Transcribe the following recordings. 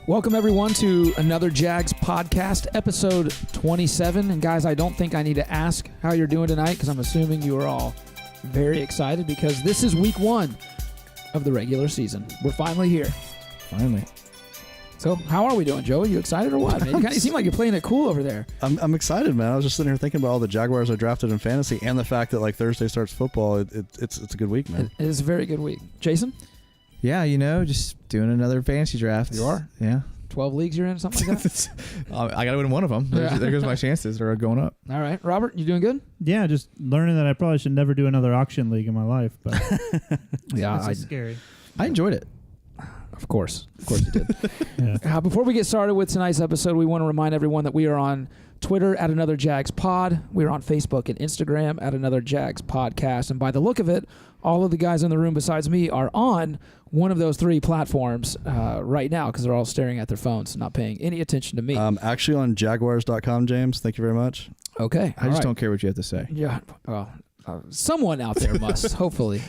Welcome, everyone, to another Jags podcast, episode 27. And, guys, I don't think I need to ask how you're doing tonight because I'm assuming you are all very excited because this is week one of the regular season. We're finally here. Finally. So, how are we doing, Joe? Are you excited or what, man? You kind of seem like you're playing it cool over there. I'm excited, man. I was just sitting here thinking about all the Jaguars I drafted in fantasy and the fact that, like, Thursday starts football. It's a good week, man. It is a very good week. Jason? Yeah, just doing another fantasy draft. You are? Yeah. 12 leagues you're in, something like that? I got to win one of them. There goes my chances. They're going up. All right. Robert, you doing good? Yeah, just learning that I probably should never do another auction league in my life. But yeah, it's scary. I enjoyed it. Of course you did. Yeah. Before we get started with tonight's episode, we want to remind everyone that we are on Twitter at Another Jags Pod. We're on Facebook and Instagram at Another Jags Podcast. And by the look of it, all of the guys in the room besides me are on one of those three platforms right now because they're all staring at their phones, not paying any attention to me. Actually on Jaguars.com, James. Thank you very much. Okay. I just don't care what you have to say. Yeah. Well, someone out there must, hopefully,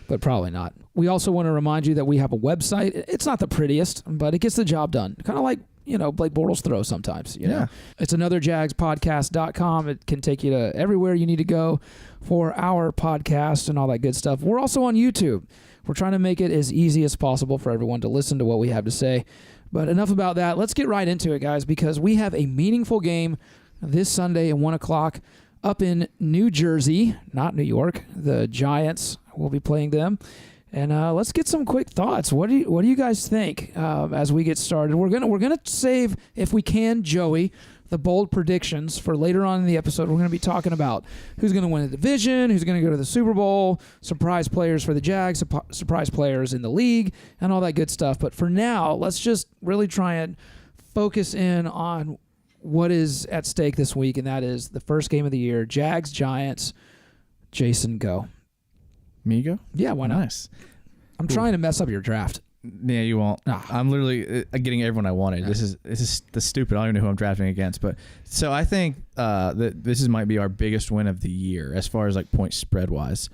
but probably not. We also want to remind you that we have a website. It's not the prettiest, but it gets the job done. Kind of like, Blake Bortles throw sometimes, Yeah. It's anotherjagspodcast.com. It can take you to everywhere you need to go for our podcast and all that good stuff. We're also on YouTube. We're trying to make it as easy as possible for everyone to listen to what we have to say. But enough about that. Let's get right into it, guys, because we have a meaningful game this Sunday at 1 o'clock up in New Jersey, not New York. The Giants will be playing them. And let's get some quick thoughts. What do you guys think as we get started? We're gonna save, if we can, Joey, the bold predictions for later on in the episode. We're going to be talking about who's going to win the division, who's going to go to the Super Bowl, surprise players for the Jags, surprise players in the league, and all that good stuff. But for now, let's just really try and focus in on what is at stake this week, and that is the first game of the year, Jags, Giants. Jason, go. Me go? Yeah, why not? Nice. I'm trying to mess up your draft. Yeah, you won't. I'm literally getting everyone I wanted. Yeah. This is the stupid. I don't even know who I'm drafting against. But so I think that this might be our biggest win of the year as far as like point spread wise.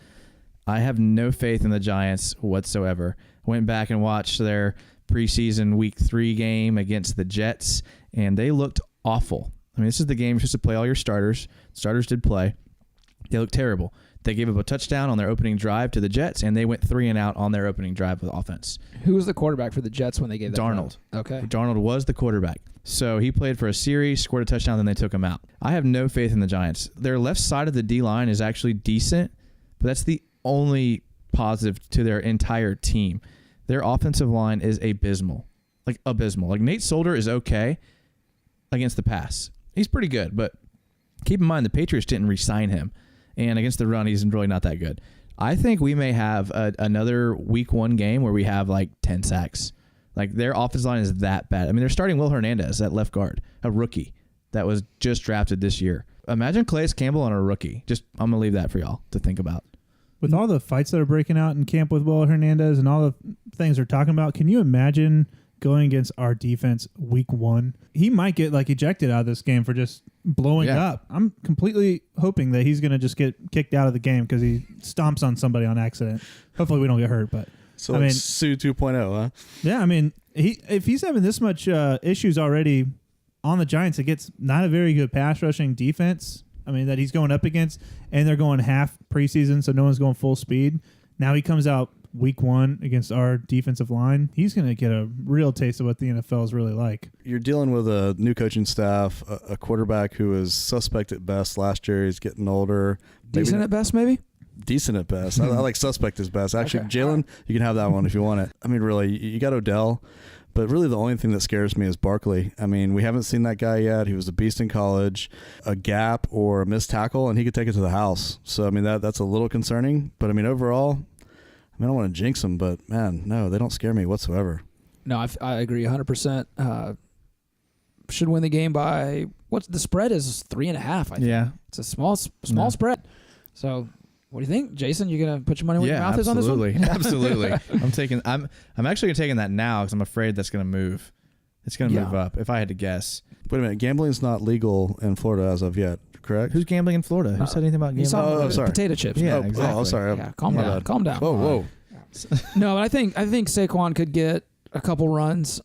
I have no faith in the Giants whatsoever. Went back and watched their preseason week 3 game against the Jets, and they looked awful. I mean, this is the game you're supposed to play all your starters. Starters did play. They looked terrible. They gave up a touchdown on their opening drive to the Jets, and they went 3 and out on their opening drive with offense. Who was the quarterback for the Jets when they gave that? Darnold. Drive? Okay. Darnold was the quarterback. So he played for a series, scored a touchdown, then they took him out. I have no faith in the Giants. Their left side of the D-line is actually decent, but that's the only positive to their entire team. Their offensive line is abysmal. Like Nate Solder is okay against the pass. He's pretty good, but keep in mind the Patriots didn't re-sign him. And against the run, he's really not that good. I think we may have another week 1 game where we have like 10 sacks. Like their offensive line is that bad. I mean, they're starting Will Hernandez at left guard, a rookie that was just drafted this year. Imagine Calais Campbell on a rookie. I'm going to leave that for y'all to think about. With all the fights that are breaking out in camp with Will Hernandez and all the things they're talking about, can you imagine going against our defense week 1? He might get like ejected out of this game for just blowing up. I'm completely hoping that he's going to just get kicked out of the game because he stomps on somebody on accident. Hopefully we don't get hurt, but So I mean, Sue 2.0, huh? Yeah, I mean, if he's having this much issues already on the Giants against not a very good pass rushing defense, I mean, that he's going up against, and they're going half preseason, so no one's going full speed. Now he comes out week 1 against our defensive line. He's going to get a real taste of what the NFL is really like. You're dealing with a new coaching staff, a quarterback who was suspect at best last year. He's getting older. Decent at best, maybe? Decent at best. I like suspect as best. Actually, Okay. Jalen, you can have that one if you want it. I mean, really, you got Odell. But really the only thing that scares me is Barkley. I mean, we haven't seen that guy yet. He was a beast in college. A gap or a missed tackle, and he could take it to the house. So, I mean, that's a little concerning. But, I mean, overall, I don't want to jinx them, but, man, no, they don't scare me whatsoever. No, I agree 100%. Should win the game by, what's the spread is 3.5, I think. Yeah. It's a small spread. So, what do you think, Jason? You gonna put your money where your mouth is on this one? Absolutely. I'm actually taking that now because I'm afraid that's going to move. It's going to move up if I had to guess. Wait a minute, gambling's not legal in Florida as of yet, correct? Who's gambling in Florida? Who said anything about gambling? Oh, sorry. Potato chips. Yeah, No. exactly. Oh, sorry. Yeah, calm down. Whoa. No, but I think Saquon could get a couple runs.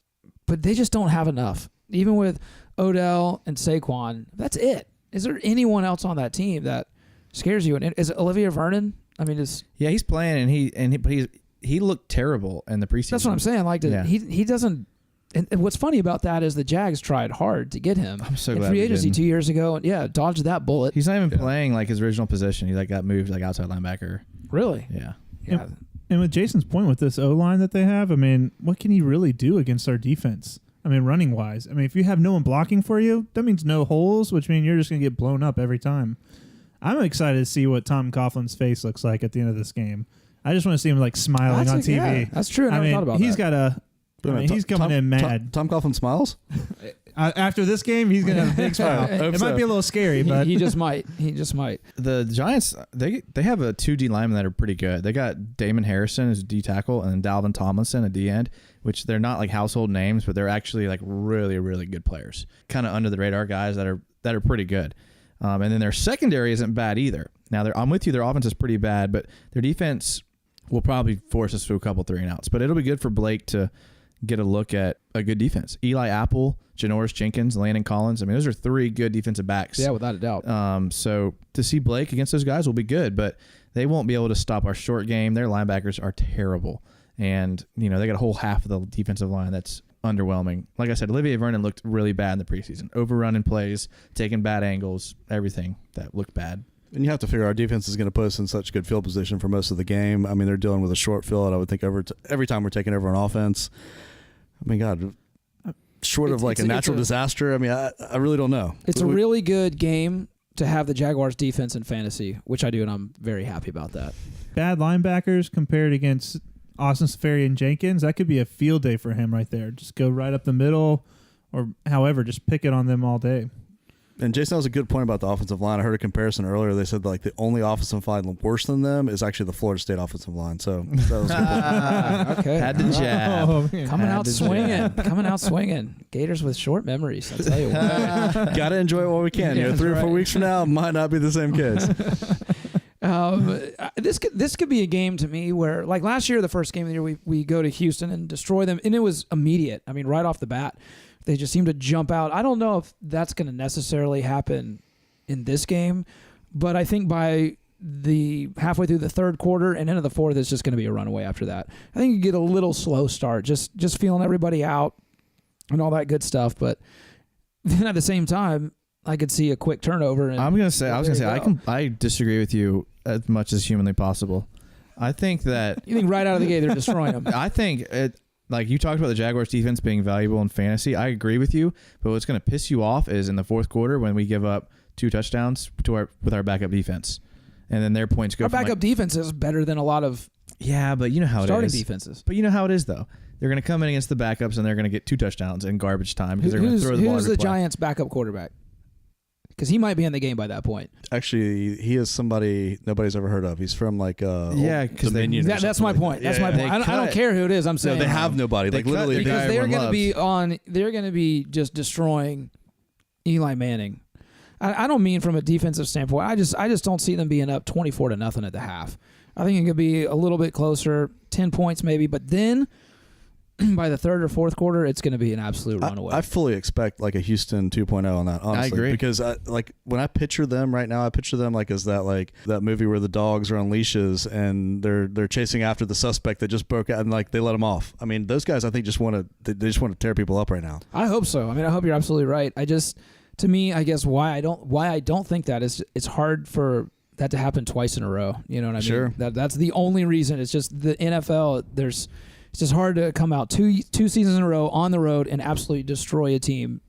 but they just don't have enough. Even with Odell and Saquon, that's it. Is there anyone else on that team that scares you? And is it Olivia Vernon? I mean, he's playing, but he looked terrible in the preseason. That's what I'm saying. Like, he doesn't. And what's funny about that is the Jags tried hard to get him. I'm so in glad free we agency didn't. 2 years ago, and dodged that bullet. He's not even playing like his original position. He got moved like outside linebacker. Really? Yeah. And with Jason's point with this O-line that they have, I mean, what can he really do against our defense? I mean, running wise. I mean, if you have no one blocking for you, that means no holes, which means you're just going to get blown up every time. I'm excited to see what Tom Coughlin's face looks like at the end of this game. I just want to see him like smiling on TV. Yeah, that's true. I never thought about he's that. he's coming in mad. Tom Coughlin smiles? After this game, he's going to have a big smile. It might be a little scary, but he just might. He just might. The Giants, they have a 2 D linemen that are pretty good. They got Damon Harrison as a D tackle and then Dalvin Tomlinson, a D end, which they're not like household names, but they're actually like really, really good players. Kind of under the radar guys that are pretty good. And then their secondary isn't bad either. Now, I'm with you. Their offense is pretty bad, but their defense will probably force us to a couple 3-and-outs. But it'll be good for Blake to get a look at a good defense. Eli Apple, Janoris Jenkins, Landon Collins. I mean, those are 3 good defensive backs. Yeah, without a doubt. So to see Blake against those guys will be good, but they won't be able to stop our short game. Their linebackers are terrible. And, they got a whole half of the defensive line that's underwhelming. Like I said, Olivier Vernon looked really bad in the preseason. Overrunning plays, taking bad angles, everything that looked bad. And you have to figure our defense is going to put us in such good field position for most of the game. I mean, they're dealing with a short field, I would think, every time we're taking over an offense. I mean, God, short of like a natural disaster, I mean, I really don't know. It's a really good game to have the Jaguars defense in fantasy, which I do, and I'm very happy about that. Bad linebackers compared against Austin Safarian Jenkins, that could be a field day for him right there. Just go right up the middle or however, just pick it on them all day. And Jason, that was a good point about the offensive line. I heard a comparison earlier. They said like the only offensive line worse than them is actually the Florida State offensive line. So that was a good point. Okay. Had the jab. Coming out swinging. Gators with short memories, I'll tell you what. Got to enjoy it while we can. Yeah, 3 or 4 weeks from now, might not be the same kids. This could be a game to me where, like last year, the first game of the year, we go to Houston and destroy them, and it was immediate. I mean, right off the bat, they just seem to jump out. I don't know if that's going to necessarily happen in this game, but I think by the halfway through the third quarter and into the fourth, it's just going to be a runaway after that. I think you get a little slow start, just feeling everybody out and all that good stuff, but then at the same time, I could see a quick turnover. And I was gonna say, I disagree with you as much as humanly possible. I think that you think right out of the gate they're destroying them. I think like you talked about the Jaguars defense being valuable in fantasy. I agree with you, but what's going to piss you off is in the fourth quarter when we give up 2 touchdowns with our backup defense, and then their points go. Our backup defense is better than a lot of but you know how it is. Starting defenses. But you know how it is though. They're going to come in against the backups and they're going to get 2 touchdowns in garbage time because they're going to throw the ball. Who's every the play. Giants' backup quarterback? Because he might be in the game by that point. Actually, he is somebody nobody's ever heard of. He's from like because that's my point. That's my point. I don't care who it is. I'm saying they have nobody. Like literally, because they're going to be on. They're going to be just destroying Eli Manning. I don't mean from a defensive standpoint. I just don't see them being up 24-0 at the half. I think it could be a little bit closer, 10 points maybe, but then by the third or fourth quarter, it's going to be an absolute runaway. I fully expect like a Houston 2.0 on that, honestly. I agree. Because like when I picture them right now, I picture them like as that movie where the dogs are on leashes and they're chasing after the suspect that just broke out and like they let him off. I mean, those guys I think they just want to tear people up right now. I hope so. I mean, I hope you're absolutely right. To me, I guess why I don't think that is it's hard for that to happen twice in a row. You know what I mean? Sure. That's the only reason. It's just the NFL. It's just hard to come out two seasons in a row on the road and absolutely destroy a team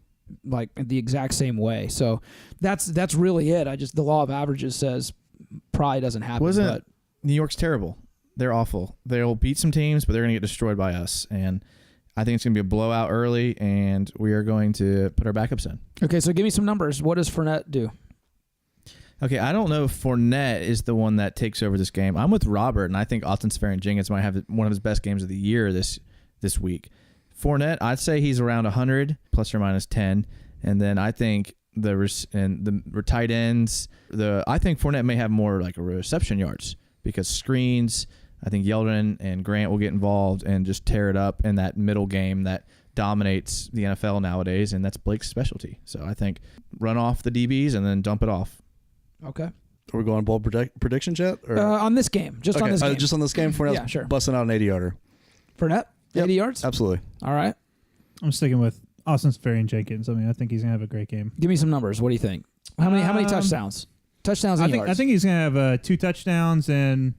like the exact same way. So that's really it. The law of averages says probably doesn't happen. New York's terrible. They're awful. They'll beat some teams, but they're going to get destroyed by us. And I think it's going to be a blowout early, and we are going to put our backups in. Okay, so give me some numbers. What does Fournette do? Okay, I don't know if Fournette is the one that takes over this game. I'm with Robert, and I think Austin Safarian-Jenkins might have one of his best games of the year this week. Fournette, I'd say he's around 100 plus or minus 10, and then I think the tight ends. I think Fournette may have more like reception yards because screens. I think Yeldon and Grant will get involved and just tear it up in that middle game that dominates the NFL nowadays, and that's Blake's specialty. So I think run off the DBs and then dump it off. Okay. Are we going bold predictions yet? Or? On this game. Just on this game. Just on this game. Yeah, sure. Busting out an 80-yarder. Fournette? Yep. 80 yards? Absolutely. All right. I'm sticking with Austin Seferian-Jenkins. I mean, I think he's gonna have a great game. Give me some numbers. What do you think? How many touchdowns? Touchdowns and yards. I think he's gonna have 2 touchdowns and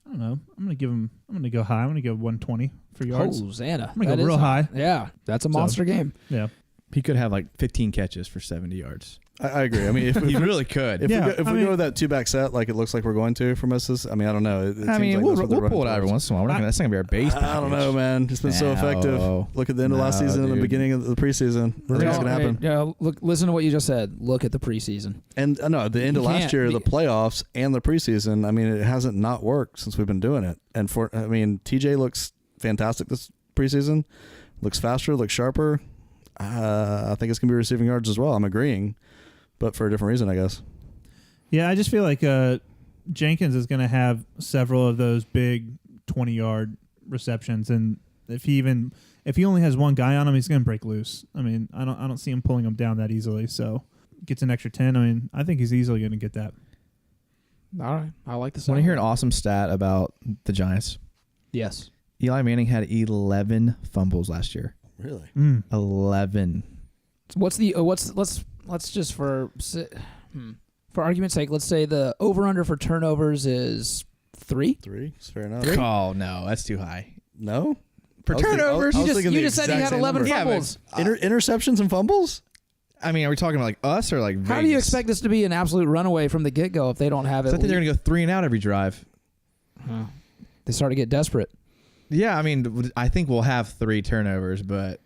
I don't know. I'm gonna go high. I'm gonna go 120 for yards. Hosanna. I'm gonna go real high. Yeah, that's a monster game. Yeah. He could have like 15 catches for 70 yards. I agree. I mean, if He really could. If we go with that 2-back set, like it looks like we're going to for most of this, I mean, I don't know. It seems like we'll that's what they're pull it out running every towards. once in a while. That's not going to be our base package. I don't know, man. It's been so effective. Look at the end of last season and the beginning of the preseason. I think it's going to happen. Yeah, look, listen to what you just said. Look at the preseason. And no, the end of last year, the playoffs and the preseason, I mean, it hasn't not worked since we've been doing it. And TJ looks fantastic this preseason. Looks faster, looks sharper. I think it's going to be receiving yards as well. I'm agreeing, but for a different reason, I guess. Yeah, I just feel like Jenkins is going to have several of those big 20-yard receptions, and if he only has one guy on him, he's going to break loose. I mean, I don't see him pulling him down that easily. So gets an extra 10. I mean, I think he's easily going to get that. All right, I like this. Want to hear an awesome stat about the Giants? Yes. Eli Manning had 11 fumbles last year. Really? 11. What's the let's just for argument's sake, let's say the over-under for turnovers is 3. 3? It's fair enough. Oh, no. That's too high. No? For turnovers? I was thinking You the just said he exact had same 11 number. fumbles. Interceptions and fumbles? I mean, are we talking about like us or like Vegas? How do you expect this to be an absolute runaway from the get-go if they don't have it? I think they're going to go 3 and out every drive. They start to get desperate. Yeah, I mean, I think we'll have 3 turnovers, but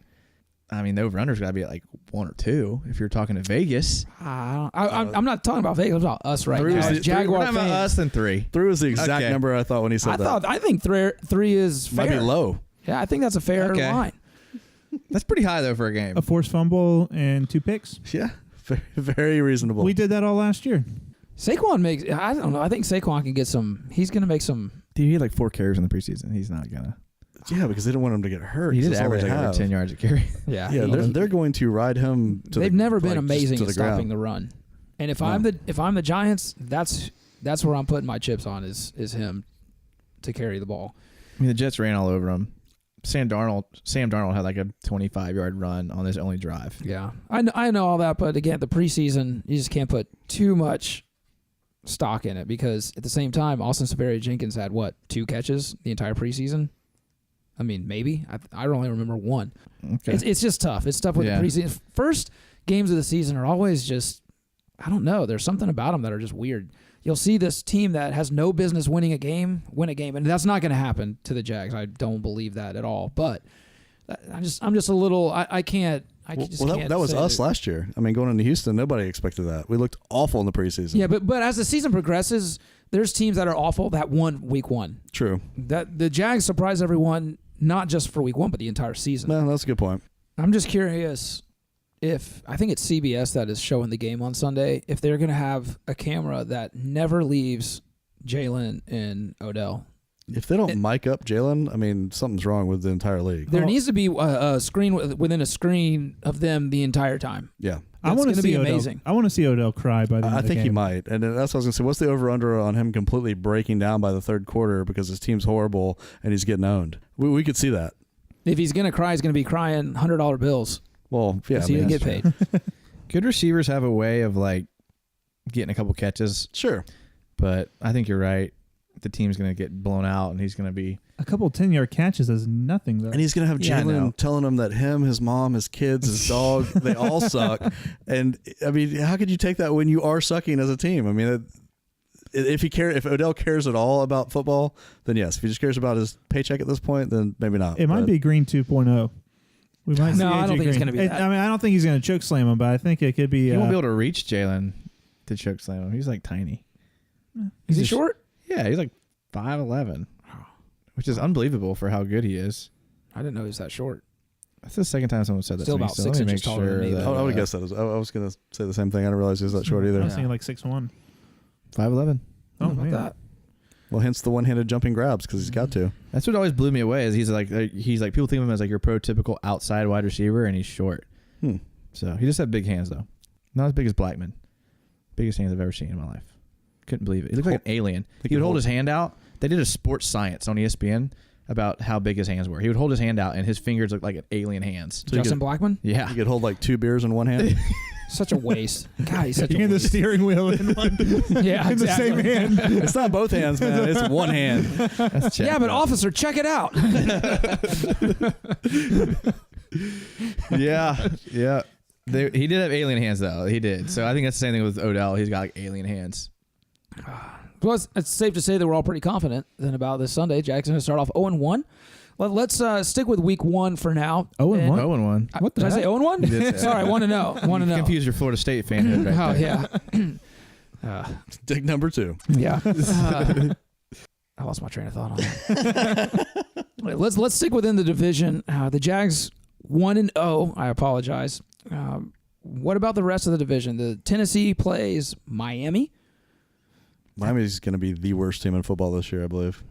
I mean, the over-under's got to be at like 1 or 2 if you're talking to Vegas. I'm not talking about Vegas. I'm talking about us right now. was the- Jaguar We're talking about fans. us than 3. 3 was the exact Okay. number I thought when he said that. I think 3 is fair. Might be low. Yeah, I think that's a fair Okay. line. That's pretty high, though, for a game. A forced fumble and 2 picks. Yeah. Very, very reasonable. We did that all last year. Saquon makes. I don't know. I think Saquon can get some. He's going to make some. Dude, he had like 4 carries in the preseason. He's not going to. Yeah, because they didn't want him to get hurt. He did That's all average they like over have. 10 yards a carry. Yeah, Yeah, they're going to ride him to they've the, never been like, amazing just at to the stopping ground. the run. And if No. I'm the Giants, that's where I'm putting my chips on is him to carry the ball. I mean, the Jets ran all over him. Sam Darnold had like a 25-yard run on his only drive. Yeah, I know all that, but again, the preseason you just can't put too much stock in it because at the same time, Austin Seferian-Jenkins had 2 catches the entire preseason. I mean, maybe I only remember 1. Okay. It's just tough. It's tough with the preseason. First games of the season are always just I don't know. There's something about them that are just weird. You'll see this team that has no business winning a game win a game, and that's not going to happen to the Jags. I don't believe that at all. But I'm just a little. I can't. That was us last year. I mean, going into Houston, nobody expected that. We looked awful in the preseason. Yeah, but as the season progresses, there's teams that are awful that won week 1. True. That the Jags surprise everyone, not just for week 1, but the entire season. No, that's a good point. I'm just curious if I think it's CBS that is showing the game on Sunday. If they're going to have a camera that never leaves Jalen and Odell. If they don't mic up Jalen, I mean, something's wrong with the entire league. There needs to be a screen within a screen of them the entire time. Yeah. I want to gonna see be Odell. amazing. I want to see Odell cry by the end I of the think game. he might. And that's what I was going to say. What's the over-under on him completely breaking down by the third quarter because his team's horrible and he's getting owned? We could see that. If he's going to cry, he's going to be crying $100 bills. Well, yeah. Because he didn't get paid. Good receivers have a way of like getting a couple catches. Sure. But I think you're right. The team's going to get blown out, and he's going to be... A couple 10-yard catches is nothing, though. And he's going to have Yeah, I know. Jalen telling him that him, his mom, his kids, his dog, they all suck. And, I mean, how could you take that when you are sucking as a team? I mean, if Odell cares at all about football, then yes. If he just cares about his paycheck at this point, then maybe not. It might be Green 2.0. We might see No, I AJ don't think it's Green. gonna be that. I mean, I don't think he's going to choke slam him, but I think it could be. He won't be able to reach Jalen to choke slam him. He's like tiny. Is he short? Yeah, he's like 5'11", which is unbelievable for how good he is. I didn't know he was that short. That's the second time someone said that Still to me. about So 6 let me inches make taller than sure me, that, though. I would guess that. I was going to say the same thing. I didn't realize he was that short I either. was thinking like 6'1". $5'11". Oh, How about man. that? Well, hence the one-handed jumping grabs because he's got to. That's what always blew me away. Is he's like people think of him as like your prototypical outside wide receiver, and he's short. So he just had big hands though, not as big as Blackman. Biggest hands I've ever seen in my life. Couldn't believe it. He looked like an alien. He would hold his hand out. They did a sports science on ESPN about how big his hands were. He would hold his hand out, and his fingers looked like an alien hands. So Justin Blackman? Yeah. He could hold like 2 beers in one hand. Such a waste. God, he's such a the waste. steering wheel in one. Yeah, in exactly. the same hand. It's not both hands, man. It's one hand. That's Yeah, but officer, check it out. yeah. He did have alien hands though. He did. So I think that's the same thing with Odell. He's got like alien hands. Well, it's safe to say that we're all pretty confident then about this Sunday. Jags going to start off 0-1. Let's stick with week 1 for now. 0-1? 0-1. What did I say? 0-1? Sorry, 1-0. 1-0. Confused your Florida State fanhood right there. Yeah. Dig number 2. Yeah. I lost my train of thought on that. Let's stick within the division. The Jags 1-0. I apologize. What about the rest of the division? The Tennessee plays Miami. Miami's going to be the worst team in football this year, I believe.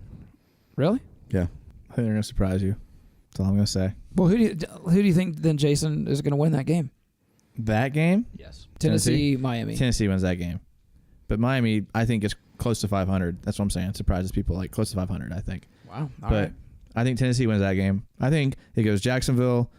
Really? Yeah. I think they're going to surprise you. That's all I'm going to say. Well, who do you think then, Jason, is going to win that game? That game? Yes. Tennessee, Miami. Tennessee wins that game. But Miami, I think, is close to 500. That's what I'm saying. Surprises people, like close to 500, I think. Wow. All but right. I think Tennessee wins that game. I think it goes Jacksonville,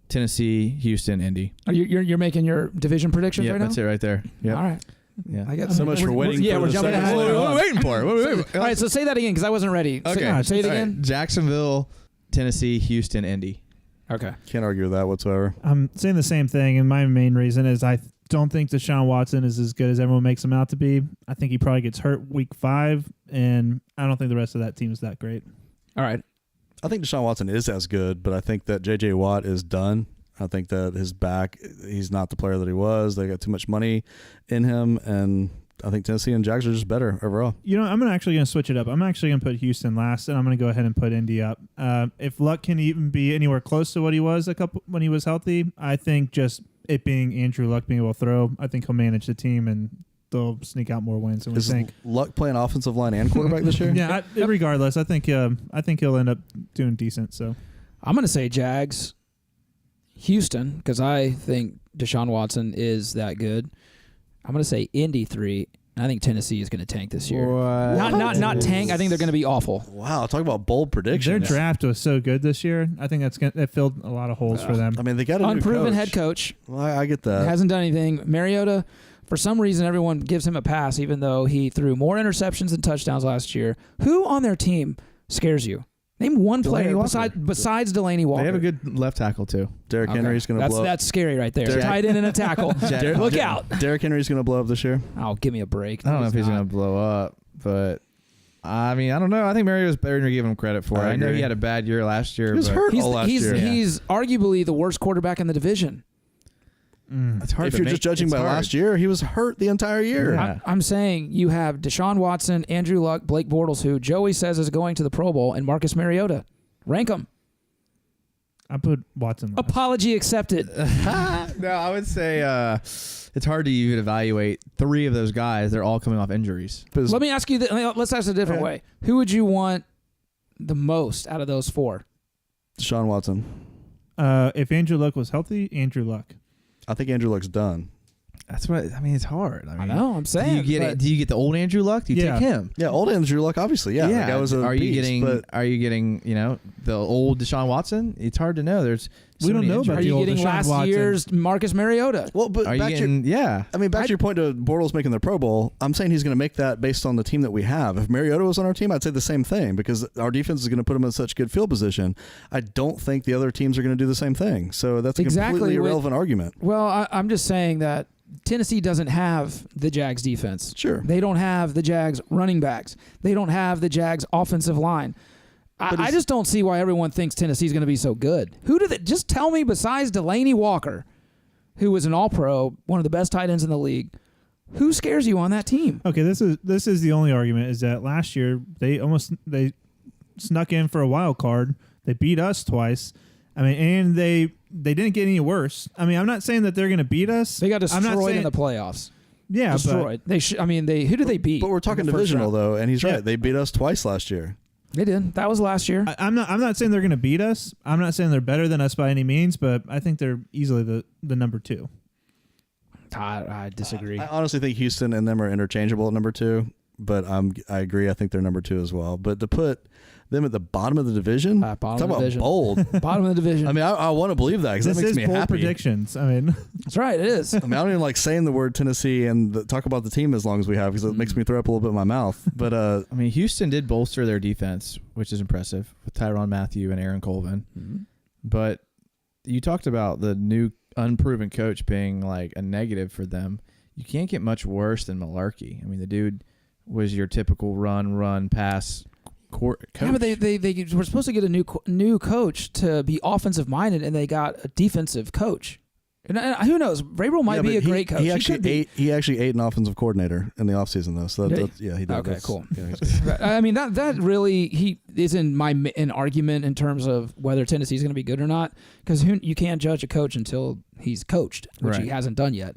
Tennessee, Houston, Indy. You're making your division predictions Yeah, right now? that's it right there. Yep. All right. Yeah. I got So much for waiting Yeah, for we're the jumping second ahead. one. What are we waiting for? What are we waiting for? All right, so say that again because I wasn't ready. Okay. Say it All right. again. Jacksonville, Tennessee, Houston, Indy. Okay. Can't argue with that whatsoever. I'm saying the same thing, and my main reason is I don't think Deshaun Watson is as good as everyone makes him out to be. I think he probably gets hurt week 5, and I don't think the rest of that team is that great. All right. I think Deshaun Watson is as good, but I think that J.J. Watt is done. I think that his back, he's not the player that he was. They got too much money in him, and I think Tennessee and Jags are just better overall. You know, I'm actually going to switch it up. I'm actually going to put Houston last, and I'm going to go ahead and put Indy up. If Luck can even be anywhere close to what he was when he was healthy, I think just it being Andrew Luck being able to throw, I think he'll manage the team and they'll sneak out more wins than we Is think. Luck playing offensive line and quarterback this year? Yeah, regardless, I think he'll end up doing decent. So I'm going to say Jags, Houston, because I think Deshaun Watson is that good. I'm going to say Indy 3. And I think Tennessee is going to tank this year. What? Not tank. I think they're going to be awful. Wow, talk about bold predictions. their draft was so good this year. I think that filled a lot of holes for them. I mean, they got a Unproven new head coach. Well, I get that. Hasn't done anything. Mariota, for some reason, everyone gives him a pass, even though he threw more interceptions than touchdowns last year. Who on their team scares you? Name one Delaney player Walker. besides Delaney Walker. They have a good left tackle, too. Derrick Okay. Henry's going to blow up. That's scary right there. Derrick- Tight end and a tackle. Look out. Derrick Henry's going to blow up this year. Oh, give me a break. I don't know if he's going to blow up, but I mean, I don't know. I think Mariota's better than we give him credit for. I know agree. he had a bad year last year. He was but hurt He's, all last he's, year. he's arguably the worst quarterback in the division. It's hard If to you're make- just judging it's by hard. last year, he was hurt the entire year. Yeah. I'm saying you have Deshaun Watson, Andrew Luck, Blake Bortles, who Joey says is going to the Pro Bowl, and Marcus Mariota. Rank them. I put Watson last. Apology accepted. No, I would say it's hard to even evaluate 3 of those guys. They're all coming off injuries. Let me ask you. Let's ask it a different way. Who would you want the most out of those 4? Deshaun Watson. If Andrew Luck was healthy, Andrew Luck. I think Andrew Luck's done. That's what I mean. It's hard. I I mean, know. I'm saying. Do you get it? Do you get the old Andrew Luck? Do you Yeah. take him? Yeah, old Andrew Luck, obviously. Yeah, that guy was a are you beast, getting? but Are you getting? The old Deshaun Watson? It's hard to know. There's We don't know about Are the you old getting Deshaun last Watson. year's Marcus Mariota? well, but Are you back to your, getting? Yeah. I mean, back to your point to Bortles making the Pro Bowl. I'm saying he's going to make that based on the team that we have. If Mariota was on our team, I'd say the same thing because our defense is going to put him in such good field position. I don't think the other teams are going to do the same thing. So that's a completely irrelevant argument. Well, I'm just saying that Tennessee doesn't have the Jags defense. Sure. They don't have the Jags running backs. They don't have the Jags offensive line. I just don't see why everyone thinks Tennessee's going to be so good. Who do they? Just tell me besides Delaney Walker, who was an All-Pro, one of the best tight ends in the league, who scares you on that team? Okay, this is the only argument is that last year they snuck in for a wild card. They beat us twice. I mean, and they didn't get any worse. I mean, I'm not saying that they're going to beat us. They got I'm not destroyed saying, in the playoffs. Yeah, destroyed. Who did they beat? But we're talking in the first divisional round? though, and he's right. They beat us twice last year. They did. That was last year. I'm not saying they're going to beat us. I'm not saying they're better than us by any means, but I think they're easily the number 2. I disagree. I honestly think Houston and them are interchangeable at number 2, but I agree. I think they're number 2 as well. But to put them at the bottom of the division, bottom of the division. Bold. Bottom of the division. I mean, I want to believe that because that makes me bold happy. predictions. I mean, that's right. It is. I mean, I don't even like saying the word Tennessee and talk about the team as long as we have because it makes me throw up a little bit in my mouth. But I mean, Houston did bolster their defense, which is impressive with Tyrann Mathieu and Aaron Colvin. Mm-hmm. But you talked about the new unproven coach being like a negative for them. You can't get much worse than Malarkey. I mean, the dude was your typical run, pass coach. Yeah, but they were supposed to get a new coach to be offensive minded, and they got a defensive coach. And who knows? Vrabel might be a great coach. He actually ate an offensive coordinator in the offseason though. So he did. Okay, cool. Yeah, I mean that really he is in an argument in terms of whether Tennessee's going to be good or not, because you can't judge a coach until he's coached, which he hasn't done yet.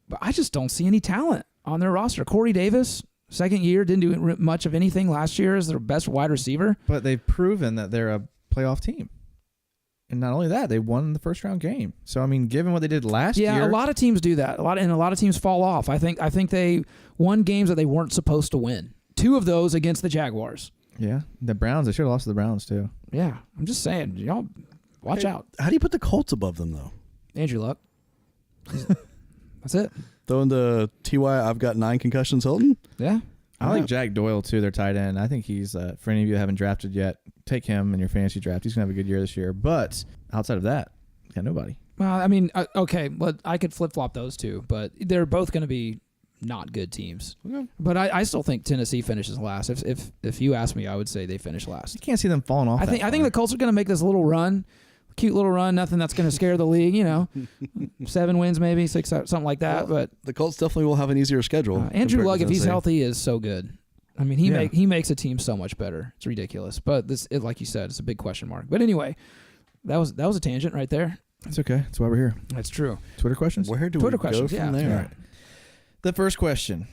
But I just don't see any talent on their roster. Corey Davis, second year, didn't do much of anything last year as their best wide receiver. But they've proven that they're a playoff team. And not only that, they won the first round game. So, I mean, given what they did last year. Yeah, a lot of teams do that. A lot of teams fall off. I think they won games that they weren't supposed to win. 2 of those against the Jaguars. Yeah. The Browns, they should have lost to the Browns, too. Yeah. I'm just saying, y'all watch out. How do you put the Colts above them, though? Andrew Luck. That's it. Throwing the T.Y. I've got 9 concussions Hilton? Yeah. I like Jack Doyle, too, their tight end. I think he's, for any of you that haven't drafted yet, take him in your fantasy draft. He's going to have a good year this year. But outside of that, got nobody. Well, I mean, okay, but I could flip-flop those 2, but they're both going to be not good teams. Okay. But I still think Tennessee finishes last. If you ask me, I would say they finish last. You can't see them falling off. I think the Colts are going to make this little run. Cute little run, nothing that's going to scare the league, 7 wins maybe, 6, something like that. Well, but the Colts definitely will have an easier schedule. Andrew Luck, if he's healthy, is so good. I mean, he makes a team so much better. It's ridiculous. But like you said, it's a big question mark. But anyway, that was a tangent right there. That's okay. That's why we're here. That's true. Twitter questions? Where do Twitter we questions, go from there? Yeah. All right. The first question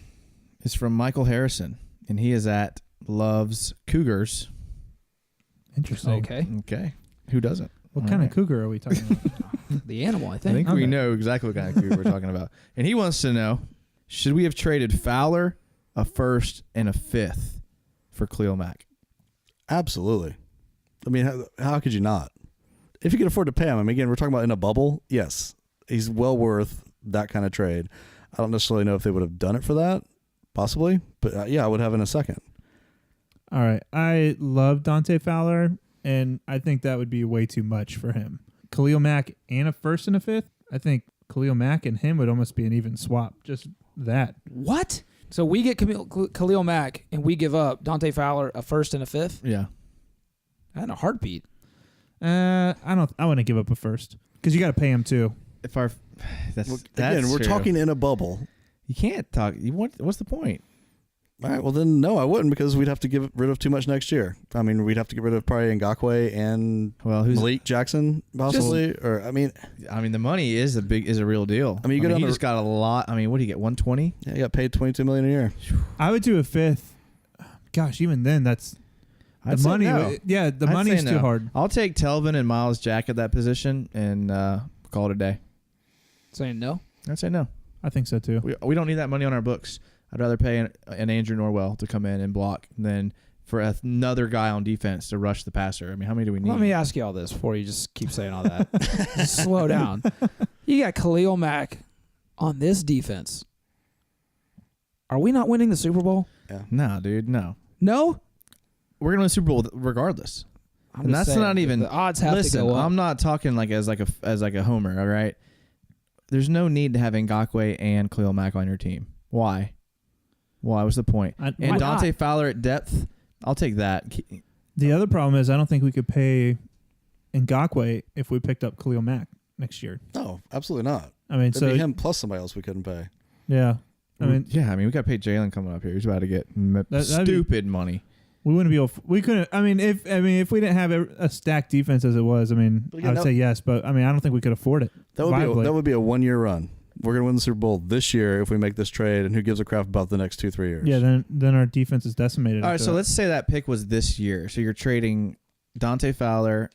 is from Michael Harrison, and he is at Loves Cougars. Interesting. Okay. Who doesn't? What kind of cougar are we talking about? The animal, I I think. think we know exactly what kind of cougar we're talking about. And he wants to know, should we have traded Fowler, a first, and a fifth for Khalil Mack? Absolutely. I mean, how could you not? If you can afford to pay him, I mean, again, we're talking about in a bubble. Yes, he's well worth that kind of trade. I don't necessarily know if they would have done it for that, possibly. But, I would have in a second. All right. I love Dante Fowler, and I think that would be way too much for him. Khalil Mack and a first and a fifth? I think Khalil Mack and him would almost be an even swap. Just that. What? So we get Khalil Mack, and we give up Dante Fowler, a first and a fifth? Yeah. And a heartbeat. I wouldn't give up a first because you got to pay him too. Again, we're talking in a bubble. You can't talk. What's the point? All right, well then, no, I wouldn't because we'd have to get rid of too much next year. I mean, we'd have to get rid of probably Ngakoue and Malik Jackson possibly, the money is a real deal. I mean, he just got a lot. I mean, what did he get? 120? Yeah, he got paid $22 million a year. I would do a fifth. Gosh, even then, that's the money. No. Yeah, the money's too hard. I'll take Telvin and Miles Jack at that position and call it a day. Saying no? I'd say no. I think so too. We don't need that money on our books. I'd rather pay an Andrew Norwell to come in and block than for another guy on defense to rush the passer. I mean, how many do we need? Let me ask you all this before you just keep saying all that. Just slow down. You got Khalil Mack on this defense. Are we not winning the Super Bowl? Yeah. No, dude, no. No? We're going to win the Super Bowl regardless. I'm And that's saying, not even the odds have listen, to go up. I'm not talking like as a homer, all right? There's no need to have Ngakoue and Khalil Mack on your team. Why? What's the point? And Dante Fowler at depth, I'll take that. The other problem is I don't think we could pay Ngakoue if we picked up Khalil Mack next year. No, absolutely not. I mean, It'd be him plus somebody else we couldn't pay. Yeah. I mean, we got to pay Jalen coming up here. He's about to get stupid money. We wouldn't be able. We couldn't. If we didn't have a stacked defense as it was, I would say yes. But I don't think we could afford it. That would be a 1 year run. we're going to win the Super Bowl this year if we make this trade, and who gives a crap about the next 2-3 years? Yeah, then our defense is decimated. All right, so let's say that pick was this year. So you're trading Dante Fowler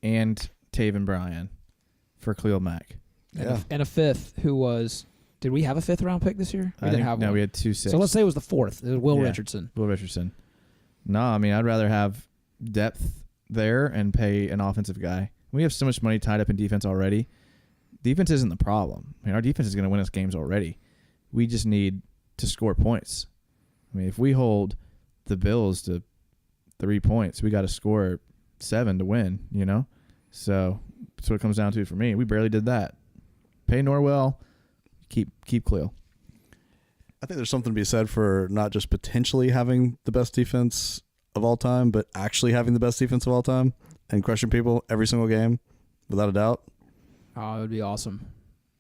and Taven Bryan for Khalil Mack. And a fifth who was. Did we have a fifth round pick this year? We didn't have one. No, we had 2 6. So let's say it was the fourth. It was Will Richardson. Will Richardson. No, I mean, I'd rather have depth there and pay an offensive guy. We have so much money tied up in defense already. Defense isn't the problem. I mean, our defense is going to win us games already. We just need to score points. I mean, if we hold the Bills to 3 points, we got to score 7 to win, you know? So that's what it comes down to for me. We barely did that. Pay Norwell. Keep Khalil. I think there's something to be said for not just potentially having the best defense of all time, but actually having the best defense of all time and crushing people every single game, without a doubt. Oh, it would be awesome.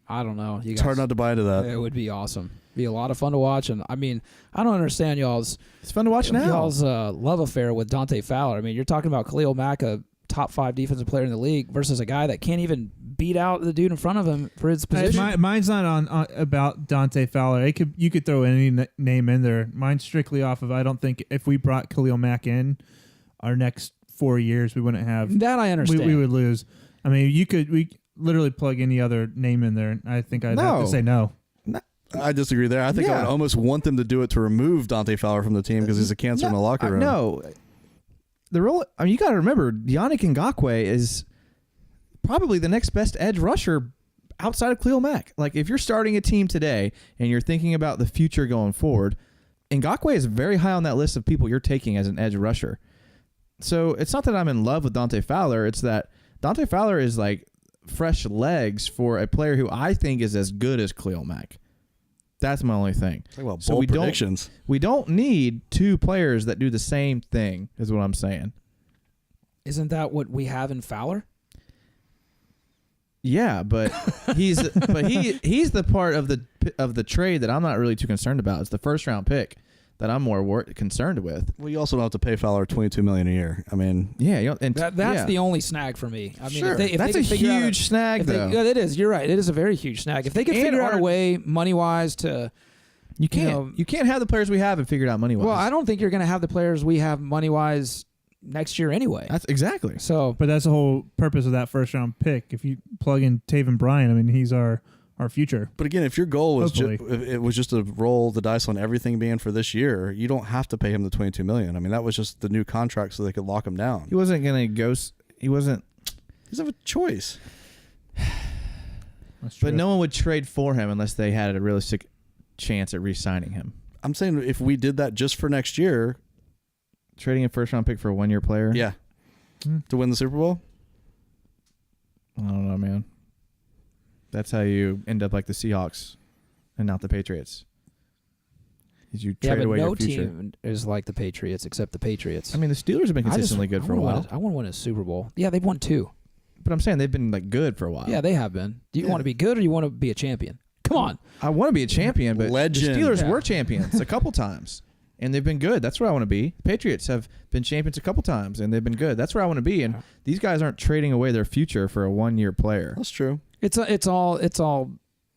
I don't know. It's hard not to buy into that. It would be awesome. Be a lot of fun to watch. And I mean, I don't understand y'all's. It's fun to watch now. Y'all's love affair with Dante Fowler. I mean, you're talking about Khalil Mack, a top 5 defensive player in the league, versus a guy that can't even beat out the dude in front of him for his position. Mine's not on about Dante Fowler. You could throw any name in there. Mine's strictly off of, I don't think if we brought Khalil Mack in our next 4 years, we wouldn't have that. I understand. We would lose. I mean, we literally plug any other name in there. I think I'd have to say no. I disagree there. I think I would almost want them to do it to remove Dante Fowler from the team because he's a cancer in the locker room. No. The role, I mean, you got to remember, Yannick Ngakoue is probably the next best edge rusher outside of Khalil Mack. Like, if you're starting a team today and you're thinking about the future going forward, Ngakoue is very high on that list of people you're taking as an edge rusher. So it's not that I'm in love with Dante Fowler. It's that Dante Fowler is like fresh legs for a player who I think is as good as Khalil Mack. That's my only thing. Well, so predictions. We don't need 2 players that do the same thing, is what I'm saying. Isn't that what we have in Fowler? Yeah, but he's the part of the trade that I'm not really too concerned about. It's the first round pick that I'm more concerned with. Well, you also don't have to pay Fowler $22 million a year. I mean, yeah, that's the only snag for me. I mean, sure. That's a huge snag, though. Yeah, it is. You're right. It is a very huge snag. If they could figure out a way, money wise, to you can't have the players we have and figure it out money wise. Well, I don't think you're going to have the players we have money wise next year anyway. That's exactly. So, but that's the whole purpose of that first round pick. If you plug in Taven Bryan, I mean, he's our future. But again, if your goal was it was just to roll the dice on everything being for this year, you don't have to pay him the $22 million. I mean, that was just the new contract so they could lock him down. He wasn't going to go. He doesn't have a choice. But no one would trade for him unless they had a realistic chance at re-signing him. I'm saying if we did that just for next year, trading a first-round pick for a 1-year player, to win the Super Bowl. I don't know, man. That's how you end up like the Seahawks and not the Patriots. Is you trade away your future. No team is like the Patriots except the Patriots. I mean, the Steelers have been consistently good for a while. I want to win a Super Bowl. Yeah, they've won 2. But I'm saying they've been like good for a while. Yeah, they have been. Do you want to be good or you want to be a champion? Come on. I want to be a champion, but Legend. the Steelers were champions a couple times, and they've been good. That's where I want to be. The Patriots have been champions a couple times, and they've been good. That's where I want to be. And these guys aren't trading away their future for a 1-year player. That's true. It's all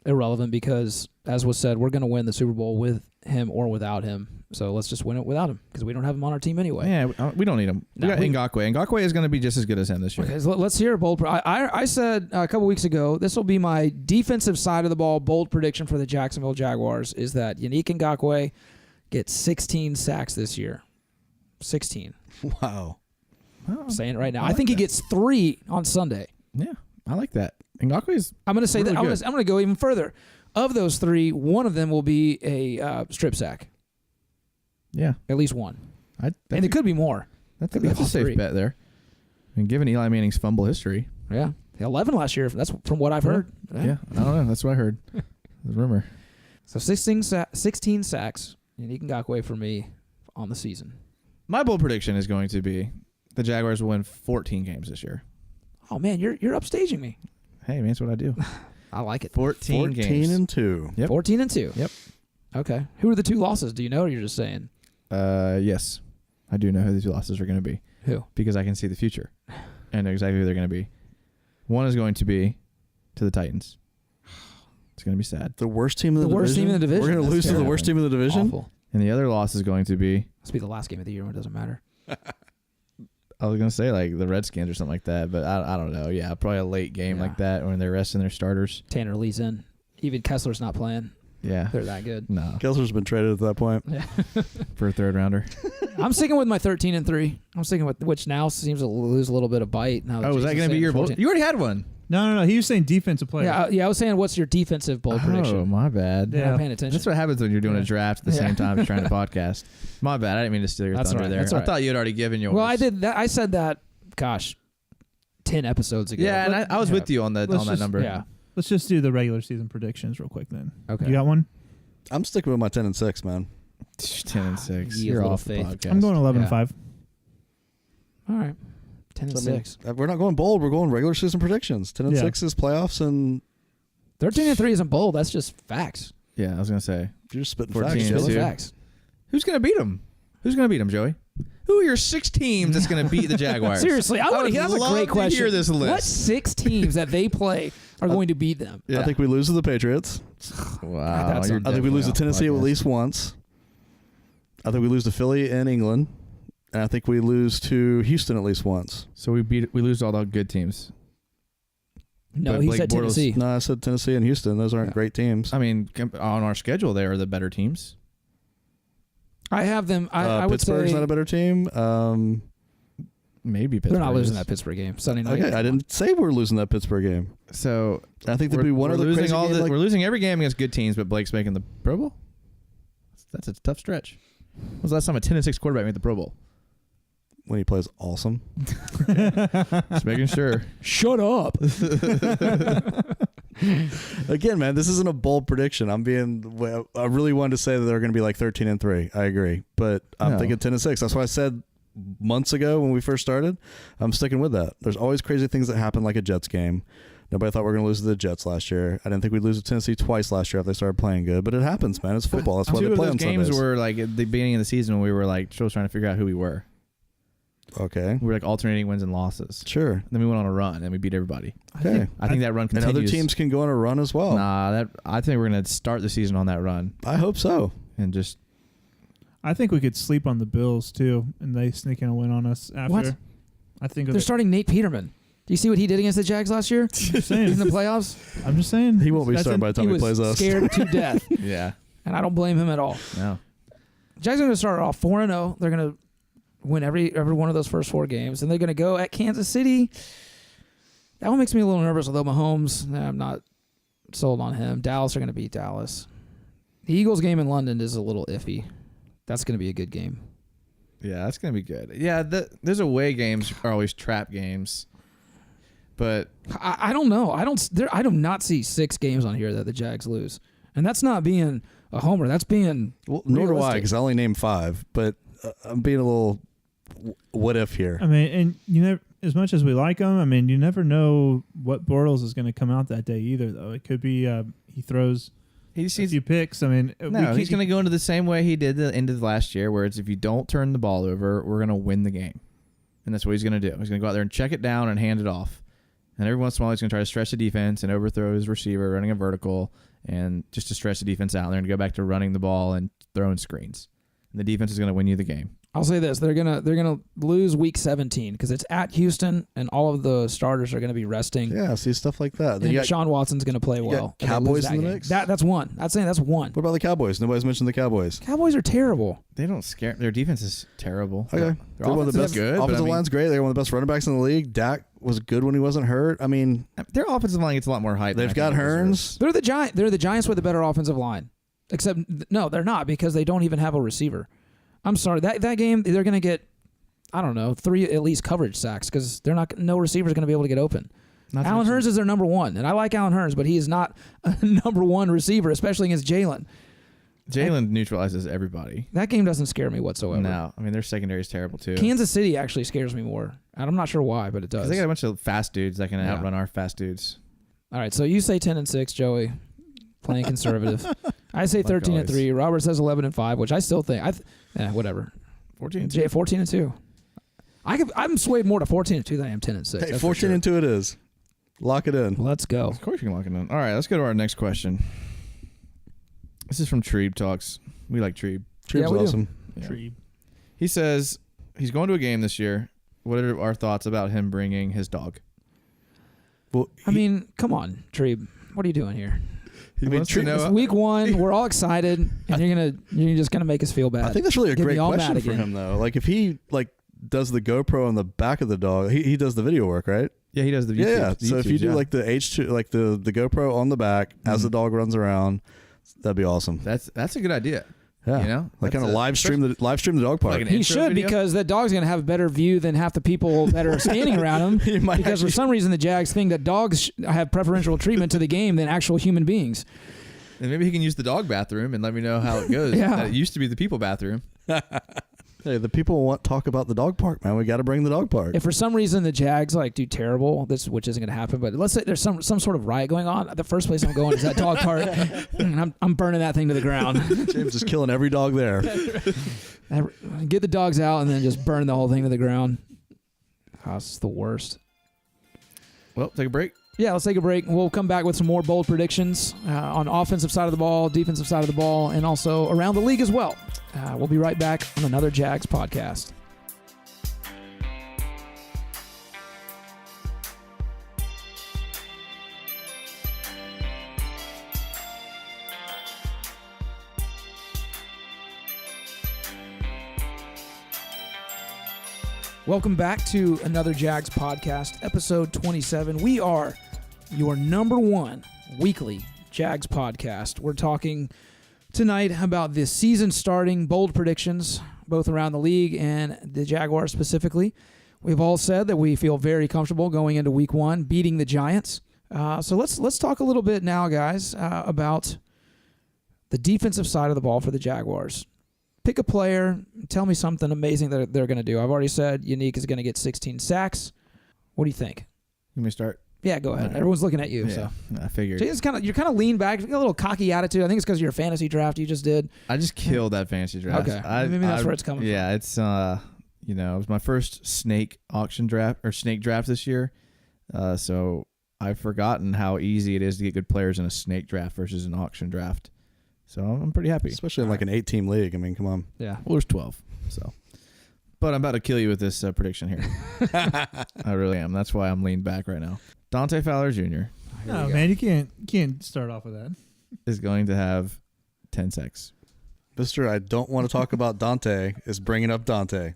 irrelevant because, as was said, we're going to win the Super Bowl with him or without him. So let's just win it without him because we don't have him on our team anyway. Yeah, we don't need him. We got Ngakoue. Ngakoue is going to be just as good as him this year. Okay, so let's hear a bold. I said a couple weeks ago this will be my defensive side of the ball bold prediction for the Jacksonville Jaguars is that Yannick Ngakoue gets 16 sacks this year. 16. Wow. I'm saying it right now. I think he gets 3 on Sunday. Yeah, I like that. Ngakoue is. I'm going to say that. I'm going to go even further. Of those 3, one of them will be a strip sack. Yeah, at least one, and it could be more. That's a safe bet there. I mean, given Eli Manning's fumble history, 11 last year. That's from what I've heard. Yeah, I don't know. That's what I heard. The rumor. So 16 sacks, and Yannick Ngakoue for me on the season. My bold prediction is going to be the Jaguars will win 14 games this year. Oh man, you're upstaging me. Hey man, that's what I do. I like it. 14 games. 14-2. Yep. 14-2. Yep. Okay. Who are the 2 losses? Do you know, or you're just saying? Yes, I do know who the 2 losses are going to be. Who? Because I can see the future and know exactly who they're going to be. One is going to be to the Titans. It's going to be sad. The worst team in the division. Worst team in the division. We're going to That's lose to the terrible. worst team in the division. Awful. And the other loss is going to be, This will be the last game of the year when it doesn't matter. I was going to say like the Redskins or something like that, but I don't know. Yeah, probably a late game like that when they're resting their starters. Tanner Lee's in. Even Kessler's not playing. Yeah. They're that good. No. Kessler's been traded at that point. Yeah. For a third rounder. I'm sticking with my 13-3. I'm sticking with which now seems to lose a little bit of bite. Now Oh, is that going to be your bold? You already had one. No. He was saying defensive player. Yeah, I was saying, what's your defensive bold prediction? Oh, my bad. You're not paying attention. That's what happens when you're doing a draft at the same time as trying to podcast. My bad. I didn't mean to steal your That's thunder right. there. That's I right. thought you had already given yours. Well, I did that. I said that, 10 episodes ago. Yeah, and I was with you on that number. Yeah. Let's just do the regular season predictions real quick then. Okay. You got one? I'm sticking with my 10-6, man. 10-6. You You're little off the faith. podcast. I'm going 11-5. All right. 10-6. We're not going bold. We're going regular season predictions. 10-6 is playoffs, and 13-3 isn't bold. That's just facts. Yeah, I was going to say. you're just spitting 14 facts. and Joey. Spitting two. facts. Who's going to beat them? Who's going to beat them, Joey? Who are your 6 teams that's going to beat the Jaguars? Seriously, I want would to hear. That's a love great to question. hear this list. What 6 teams that they play are going to beat them? Yeah. I think we lose to the Patriots. Wow. That's- you're I think we lose to definitely off Tennessee at podcast. least once. I think we lose to Philly and England. And I think we lose to Houston at least once. So we lose all the good teams. No, But he Blake said Bortles- Tennessee. No, I said Tennessee and Houston. Those aren't great teams. I mean, on our schedule, they are the better teams. I have them. I would Pittsburgh's say not a better team. Maybe Pittsburgh. they're not losing is. that Pittsburgh game Sunday night. Okay, I didn't say we're losing that Pittsburgh game. So I think there'll be one we're other losing crazy game. we're losing every game against good teams, but Blake's making the Pro Bowl. That's a tough stretch. When was the last time a 10-6 quarterback made the Pro Bowl? when he plays awesome. Just making sure. Shut up. Again, man, this isn't a bold prediction. I really wanted to say that they're going to be like 13-3. I agree, but I'm thinking 10-6. That's why I said months ago when we first started. I'm sticking with that. There's always crazy things that happen, like a Jets game. Nobody thought we were going to lose to the Jets last year. I didn't think we'd lose to Tennessee twice last year if they started playing good, but it happens, man. It's football. That's why they play on games Sundays. were like at the beginning of the season when we were like still trying to figure out who we were. Okay. We were like alternating wins and losses. Sure. Then we went on a run and we beat everybody. Okay. I think that run And continues. other teams can go on a run as well. Nah, I think we're going to start the season on that run I hope so. and just I think we could sleep on the Bills too, and they sneak in a win on us after. What? I think They're starting Nate Peterman. Do you see what he did against the Jags last year in the playoffs? I'm just saying. He won't be That's starting by the time he was plays us. scared to death, yeah. and I don't blame him at all. No. Jags are going to start off 4-0. They're going to win every one of those first 4 games, and they're going to go at Kansas City. That one makes me a little nervous, although Mahomes, I'm not sold on him. Dallas are going to beat Dallas. The Eagles game in London is a little iffy. That's going to be a good game. Yeah, that's going to be good. Yeah, there's away games are always trap games. But I don't know. I do not see 6 games on here that the Jags lose, and that's not being a homer. That's being Well, nor do I, realistic. because I only named 5. But I'm being a little what if here. I mean, and you never, as much as we like him, I mean, you never know what Bortles is going to come out that day either. Though it could be he throws a few picks. I mean, he's going to go into the same way he did the end of last year, where it's if you don't turn the ball over, we're going to win the game, and that's what he's going to do. He's going to go out there and check it down and hand it off. And every once in a while, he's going to try to stretch the defense and overthrow his receiver, running a vertical, and just to stretch the defense out. And they're going to go back to running the ball and throwing screens. And the defense is going to win you the game. I'll say this: they're gonna lose week 17 because it's at Houston, and all of the starters are gonna be resting. Yeah, see stuff like that. And Deshaun Watson's gonna play well. got Cowboys in the game. mix? That's one. I'd say that's one. What about the Cowboys? Nobody's mentioned the Cowboys. Cowboys are terrible. They don't scare. Their defense is terrible. Okay. Their They're one of the offense best. is good. but Offensive I mean, line's great. They're one of the best running backs in the league. Dak was good when he wasn't hurt. I mean, their offensive line gets a lot more hype. they've got Hearns. They're the Giants with a better offensive line. Except no, they're not because they don't even have a receiver. I'm sorry. That game they're gonna get, I don't know, 3 at least coverage sacks because no receiver's gonna be able to get open. Allen Hurns is their number 1, and I like Allen Hurns, but he is not a number 1 receiver, especially against Jalen. Jalen neutralizes everybody. That game doesn't scare me whatsoever. No, I mean their secondary is terrible too. Kansas City actually scares me more, and I'm not sure why, but it does. They got a bunch of fast dudes that can outrun our fast dudes. All right, so you say 10-6, Joey, playing conservative. I say 13-3. Robert says 11-5, which I still think. Whatever. 14-2. 14-2. I'm swayed more to 14-2 than I am 10-6. Hey, 14-2 it is. Lock it in. Let's go. Of course you can lock it in. All right, let's go to our next question. This is from Treeb Talks. We like Treeb. Treeb's we do. awesome. Yeah. Tree. He says he's going to a game this year. What are our thoughts about him bringing his dog? Well, I mean, come on, Treeb. What are you doing here? He mean, wants to Treeb- know. It's week 1. We're all excited, and you're just gonna make us feel bad. I think that's really a Get me great all question mad for again. him, though. Like, if he does the GoPro on the back of the dog, he does the video work, right? Yeah, he does the Yeah, YouTube. yeah. So if you do like the H2, like the GoPro on the back as the dog runs around, that'd be awesome. that's a good idea. Yeah, You know, like That's kind of live stream the dog park. Like an He intro should, video? because that dog's gonna have a better view than half the people that are standing around him. He might Because for actually- some reason the Jags think that dogs have preferential treatment to the game than actual human beings. And maybe he can use the dog bathroom and let me know how it goes. Yeah. It used to be the people bathroom. Hey, the people want talk about the dog park, man. We got to bring the dog park. If for some reason the Jags do terrible, which isn't going to happen, but let's say there's some sort of riot going on, the first place I'm going is that dog park, and I'm burning that thing to the ground. James is killing every dog there. Get the dogs out and then just burn the whole thing to the ground. Oh, it's the worst. Well, take a break. Yeah, let's take a break. We'll come back with some more bold predictions on offensive side of the ball, defensive side of the ball, and also around the league as well. We'll be right back on another Jags podcast. Welcome back to another Jags podcast, episode 27. We are your number one weekly Jags podcast. We're talking tonight about the season starting bold predictions, both around the league and the Jaguars specifically. We've all said that we feel very comfortable going into week 1, beating the Giants. So let's talk a little bit now, guys, about the defensive side of the ball for the Jaguars. Pick a player. Tell me something amazing that they're going to do. I've already said Unique is going to get 16 sacks. What do you think? Let me start. Yeah, go ahead. Okay. Everyone's looking at you. Yeah, So I figured. you're kind of lean back, you got a little cocky attitude. I think it's because of your fantasy draft you just did. I just killed that fantasy draft. Okay. Maybe that's where it's coming from. Yeah, it's it was my first snake draft this year. So I've forgotten how easy it is to get good players in a snake draft versus an auction draft. So I'm pretty happy. Especially in like an 8-team league. I mean, come on. Yeah. Well, there's 12. So, but I'm about to kill you with this prediction here. I really am. That's why I'm leaned back right now. Dante Fowler Jr. No, man, you can't start off with that. is going to have 10 sacks. Mister, I don't want to talk about Dante is bringing up Dante.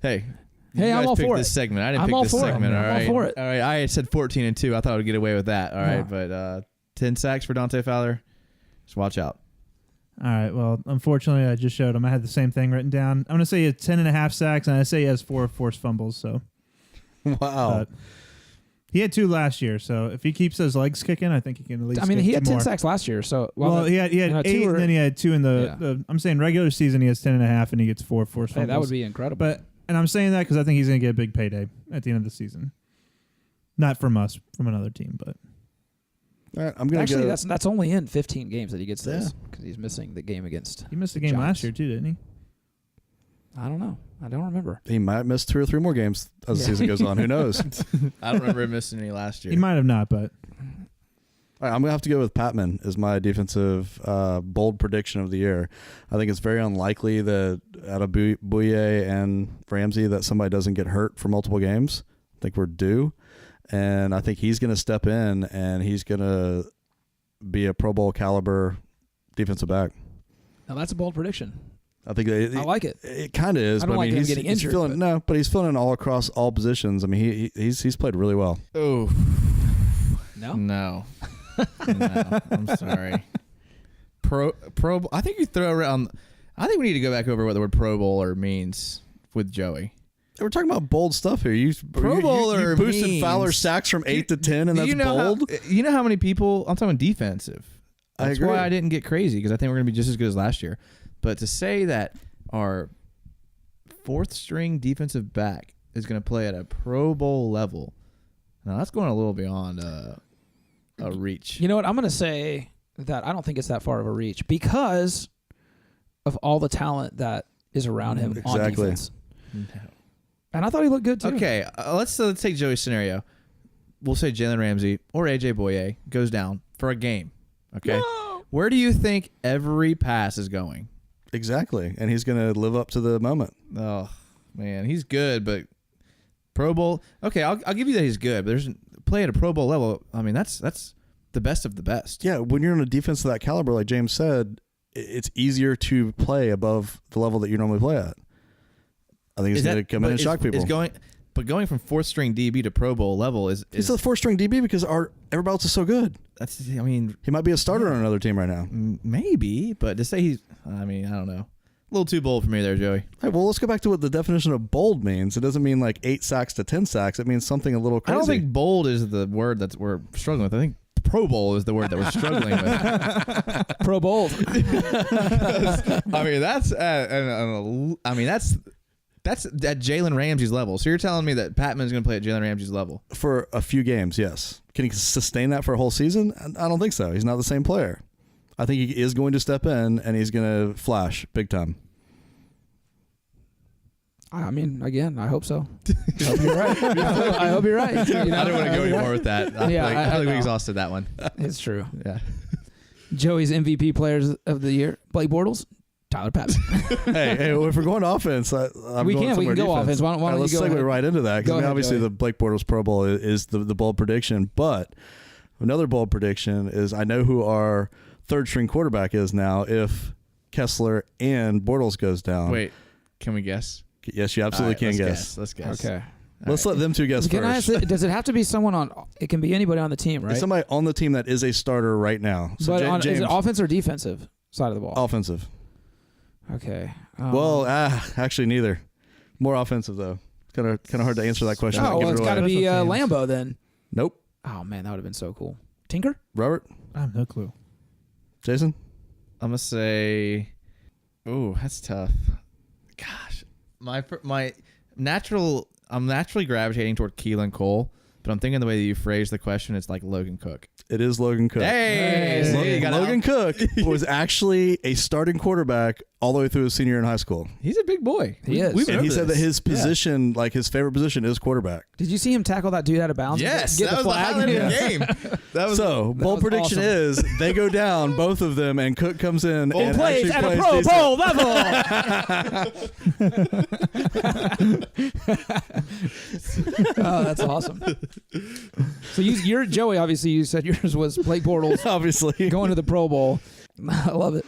Hey, Hey, you I'm guys all picked for this it. segment. I didn't I'm pick all this for it. segment. I'm All all right. for it. All right. I had said 14-2. I thought I would get away with that. All right. Yeah. But 10 sacks for Dante Fowler. Just watch out. All right. Well, unfortunately, I just showed him. I had the same thing written down. I'm going to say he has 10.5 sacks, and I say he has 4 forced fumbles. So, Wow. but he had 2 last year. So if he keeps those legs kicking, I think he can at least. I mean, get he had 2 10 more. sacks last year. So Well, he had 8, and then he had 2 in the. I'm saying regular season, he has 10.5, and he gets 4 forced Hey, fumbles. that would be incredible. But and I'm saying that because I think he's going to get a big payday at the end of the season. Not from us, from another team, but. All right, I'm gonna actually, go. that's only in 15 games that he gets this Yeah. because he's missing the game against. He missed a the game Giants. last year too, didn't he? I don't know. I don't remember. He might miss 2 or 3 more games as the Yeah. season goes on. Who knows? I don't remember him missing any last year. He might have not, but All right, I'm going to have to go with Patman as my defensive bold prediction of the year. I think it's very unlikely that out of Bouye and Ramsey that somebody doesn't get hurt for multiple games. I think we're due. And I think he's going to step in and he's going to be a Pro Bowl caliber defensive back. Now, that's a bold prediction. I think I like it. It kind of is. I don't but like I mean, him he's getting injured, Filling, no, but he's filling in all across all positions. I mean, he's played really well. Oh, No? no. No. I'm sorry. Pro. I think you throw around. I think we need to go back over what the word Pro Bowler means with Joey. We're talking about bold stuff here. You Bowler boosted means- Fowler sacks from 8 to 10, and Do that's you know bold. you know how many people? I'm talking defensive. I That's agree. why I didn't get crazy because I think we're going to be just as good as last year. But to say that our 4th string defensive back is going to play at a Pro Bowl level, now that's going a little beyond a reach. You know what? I'm going to say that I don't think it's that far of a reach because of all the talent that is around him on Exactly. defense. No. And I thought he looked good too. Okay, let's take Joey's scenario. we'll say Jalen Ramsey or AJ Boye goes down for a game. Okay. Where do you think every pass is going? Exactly. And he's going to live up to the moment. Oh, man. He's good, but Pro Bowl. Okay, I'll give you that he's good, but there's play at a Pro Bowl level. I mean, that's the best of the best. Yeah, when you're on a defense of that caliber, like James said, it's easier to play above the level that you normally play at. I think he's going to come in and shock people. But going from fourth string DB to Pro Bowl level is he's the fourth string DB because everybody else is so good. I mean, he might be a starter on another team right now. Maybe, but to say I don't know. A little too bold for me there, Joey. Hey, well, let's go back to what the definition of bold means. It doesn't mean like 8 sacks to 10 sacks. It means something a little crazy. I don't think bold is the word that we're struggling with. I think Pro Bowl is the word that we're struggling with. Pro Bowl. I mean, that's at Jalen Ramsey's level. So you're telling me that Patman's going to play at Jalen Ramsey's level? For a few games, yes. Can he sustain that for a whole season? I don't think so. He's not the same player. I think he is going to step in, and he's going to flash big time. I mean, again, I hope so. I hope you're right. I hope you're right. You know? I don't want to go anymore with that. I think we exhausted that one. It's true. Yeah. Joey's MVP players of the year: Blake Bortles, Tyler Patman. hey, if we're going offense, we can go defense. offense. Why don't let's you go segue ahead? right into that because obviously Joey. the Blake Bortles Pro Bowl is the bold prediction. But another bold prediction is I know who our third string quarterback is now if Kessler and Bortles goes down. Wait, can we guess? Yes, you absolutely can guess. Let's guess. Okay. Let's let them two guess Can I first. ask, does it have to be someone on? It can be anybody on the team, right? It's somebody on the team that is a starter right now. So But James, is it offense or defensive side of the ball? offensive. Okay. Well, actually neither. More offensive though. Kind of hard to answer that question. Oh, well, it's got to be Special teams. Lambo then. Nope. Oh man, that would have been so cool. Tinker? Robert, I have no clue. Jason. I'm gonna say, ooh, that's tough. Gosh, I'm naturally gravitating toward Keelan Cole, but I'm thinking the way that you phrased the question, it's like Logan Cook. It is Logan Cook. Hey, see, you got Logan Cook was actually a starting quarterback all the way through his senior year in high school. He's a big boy. He is. We've been And he over said that this. his position, like his favorite position, is quarterback. Did you see him tackle that dude out of bounds? Yes, Get that was the flag? highlight of the game. That was So, bold was prediction awesome. is they go down, both of them, and Cook comes in and plays actually at a plays Pro decent. Bowl level. Oh, that's awesome. So you're Joey. Obviously, you said yours was Blake Bortles Obviously. going to the Pro Bowl. I love it.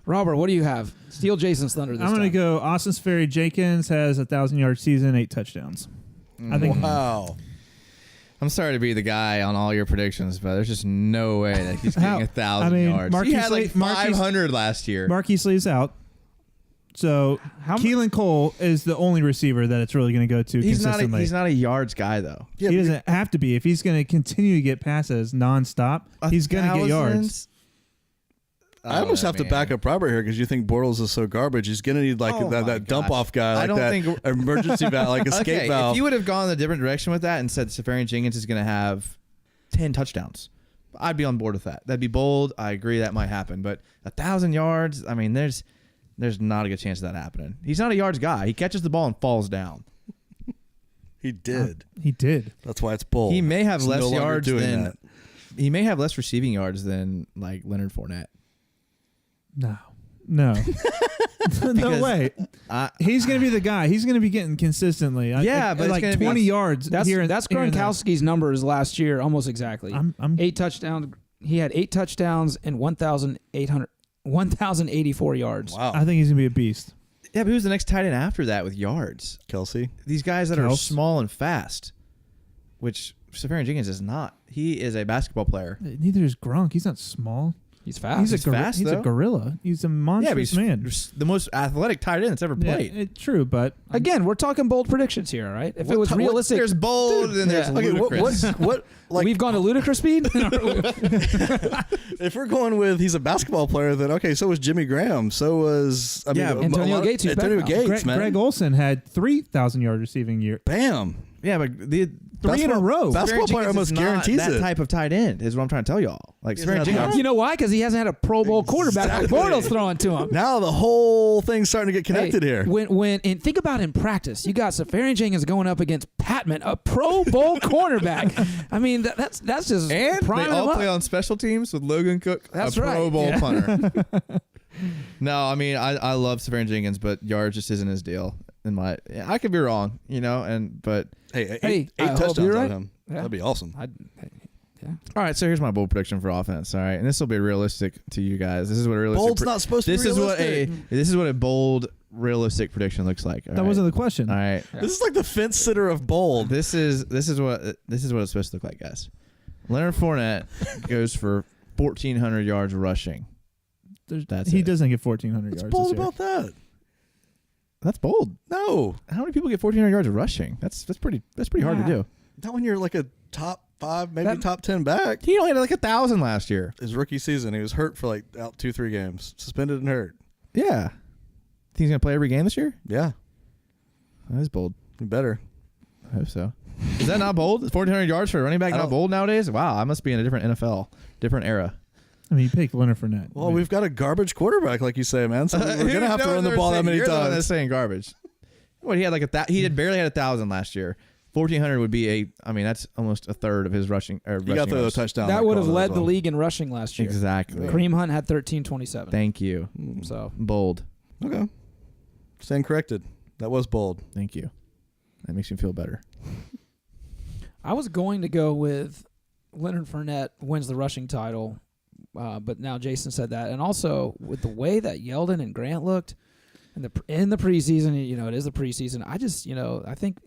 Robert, what do you have? Steal Jason's thunder this I'm going to time. go Austin Sperry Jenkins has a 1,000-yard season, 8 touchdowns. I think Wow. I'm sorry to be the guy on all your predictions, but there's just no way that he's How? getting 1,000 I mean, yards. Marquise He had like Lee- Marquise- 500 last year. Marquise Lee's out. So Keelan Cole is the only receiver that it's really going to go to He's consistently. not a yards guy though. Yeah, He doesn't have to be. If he's going to continue to get passes nonstop, he's going to get yards. I almost have to back up Robert here because you think Bortles is so garbage. He's going to need like Oh my that dump gosh. off guy, I like don't that think- emergency valve, like escape Okay, valve. if you would have gone a different direction with that and said Safarian Jenkins is going to have 10 touchdowns, I'd be on board with that. That'd be bold. I agree that might happen, but 1,000 yards, I mean, there's not a good chance of that happening. He's not a yards guy. He catches the ball and falls down. He did. He did. That's why it's bold. He may have He's less no longer yards doing than that. he may have less receiving yards than like Leonard Fournette. No. No way. He's going to be the guy. He's going to be getting consistently. Yeah, but it's like gonna be- 20 yards. That's here and there. Gronkowski's numbers last year, almost exactly. I'm 8 touchdowns. He had 8 touchdowns and 1,084 yards. Wow. I think he's going to be a beast. Yeah, but who's the next tight end after that with yards? Kelsey. These guys that are Kels. small and fast, which Safarian Jenkins is not. He is a basketball player. Neither is Gronk. He's not small. He's fast. He's fast, He's though. a gorilla. He's a Yeah, but monstrous he's man. the most athletic tight end that's ever played. Yeah, true, but Again, we're talking bold predictions here, all right? If it was realistic, there's bold and there's Yeah. Okay, ludicrous. what like we've gone to ludicrous speed. if we're going with he's a basketball player, then okay, so was Jimmy Graham. So was Yeah, Antonio Gates, who's back Antonio now. Gates, man. Greg Olson had 3,000-yard receiving year. Bam. Yeah, but 3 in a row. Basketball player almost guarantees that it. type of tight end is what I'm trying to tell y'all. Like He hasn't Safarian had Jenkins, You know why? Because he hasn't had a Pro Bowl quarterback like Bortles throwing to him. Now the whole thing's starting to get connected here. And think about in practice, you got Safarian Jenkins going up against Patman, a Pro Bowl cornerback. I mean, that's just and they priming him all up. play on special teams with Logan Cook, That's a Pro right. Bowl Yeah. punter. No, I mean I love Safarian Jenkins, but yards just isn't his deal. I could be wrong, but Hey, Hey, eight I hope touchdowns you're on right. him. Yeah. That'd be awesome. all right. So here's my bold prediction for offense. All right, and this will be realistic to you guys. This is what a realistic. Bold's not supposed to be realistic. This is what a bold, realistic prediction looks like. All That right? wasn't the question. All right. This is like the fence sitter of bold. This is what it's supposed to look like, guys. Leonard Fournette goes for 1,400 yards rushing. That's he it. doesn't get 1,400 What's yards. bold this year. about that? That's bold. No, How many people get 1,400 yards rushing? That's pretty hard to do. not when you're like a top 5, maybe That- top 10 back. He only had like 1,000 last year. His rookie season, he was hurt for like out 2-3 games, suspended and hurt. Yeah. Think he's gonna play every game this year? Yeah, That is bold. he better. I hope so. Is that not bold? 1,400 yards for a running back I not don't- bold nowadays? Wow, I must be in a different NFL, different era. I mean, you picked Leonard Fournette. Well, I mean, we've got a garbage quarterback, like you say, man. So we're gonna have to run the ball that many You're the one that's times. saying garbage. What he had he had barely had 1,000 last year. 1,400 would be that's almost a third of his rushing. You got the yards. touchdown. That would have call as led the well. league in rushing last year. Exactly. Kareem Hunt had 1327. Thank you. So Bold. Okay, stand corrected. That was bold. Thank you. That makes me feel better. I was going to go with Leonard Fournette wins the rushing title, but now Jason said that, and also with the way that Yeldon and Grant looked in the preseason, it is the preseason. I think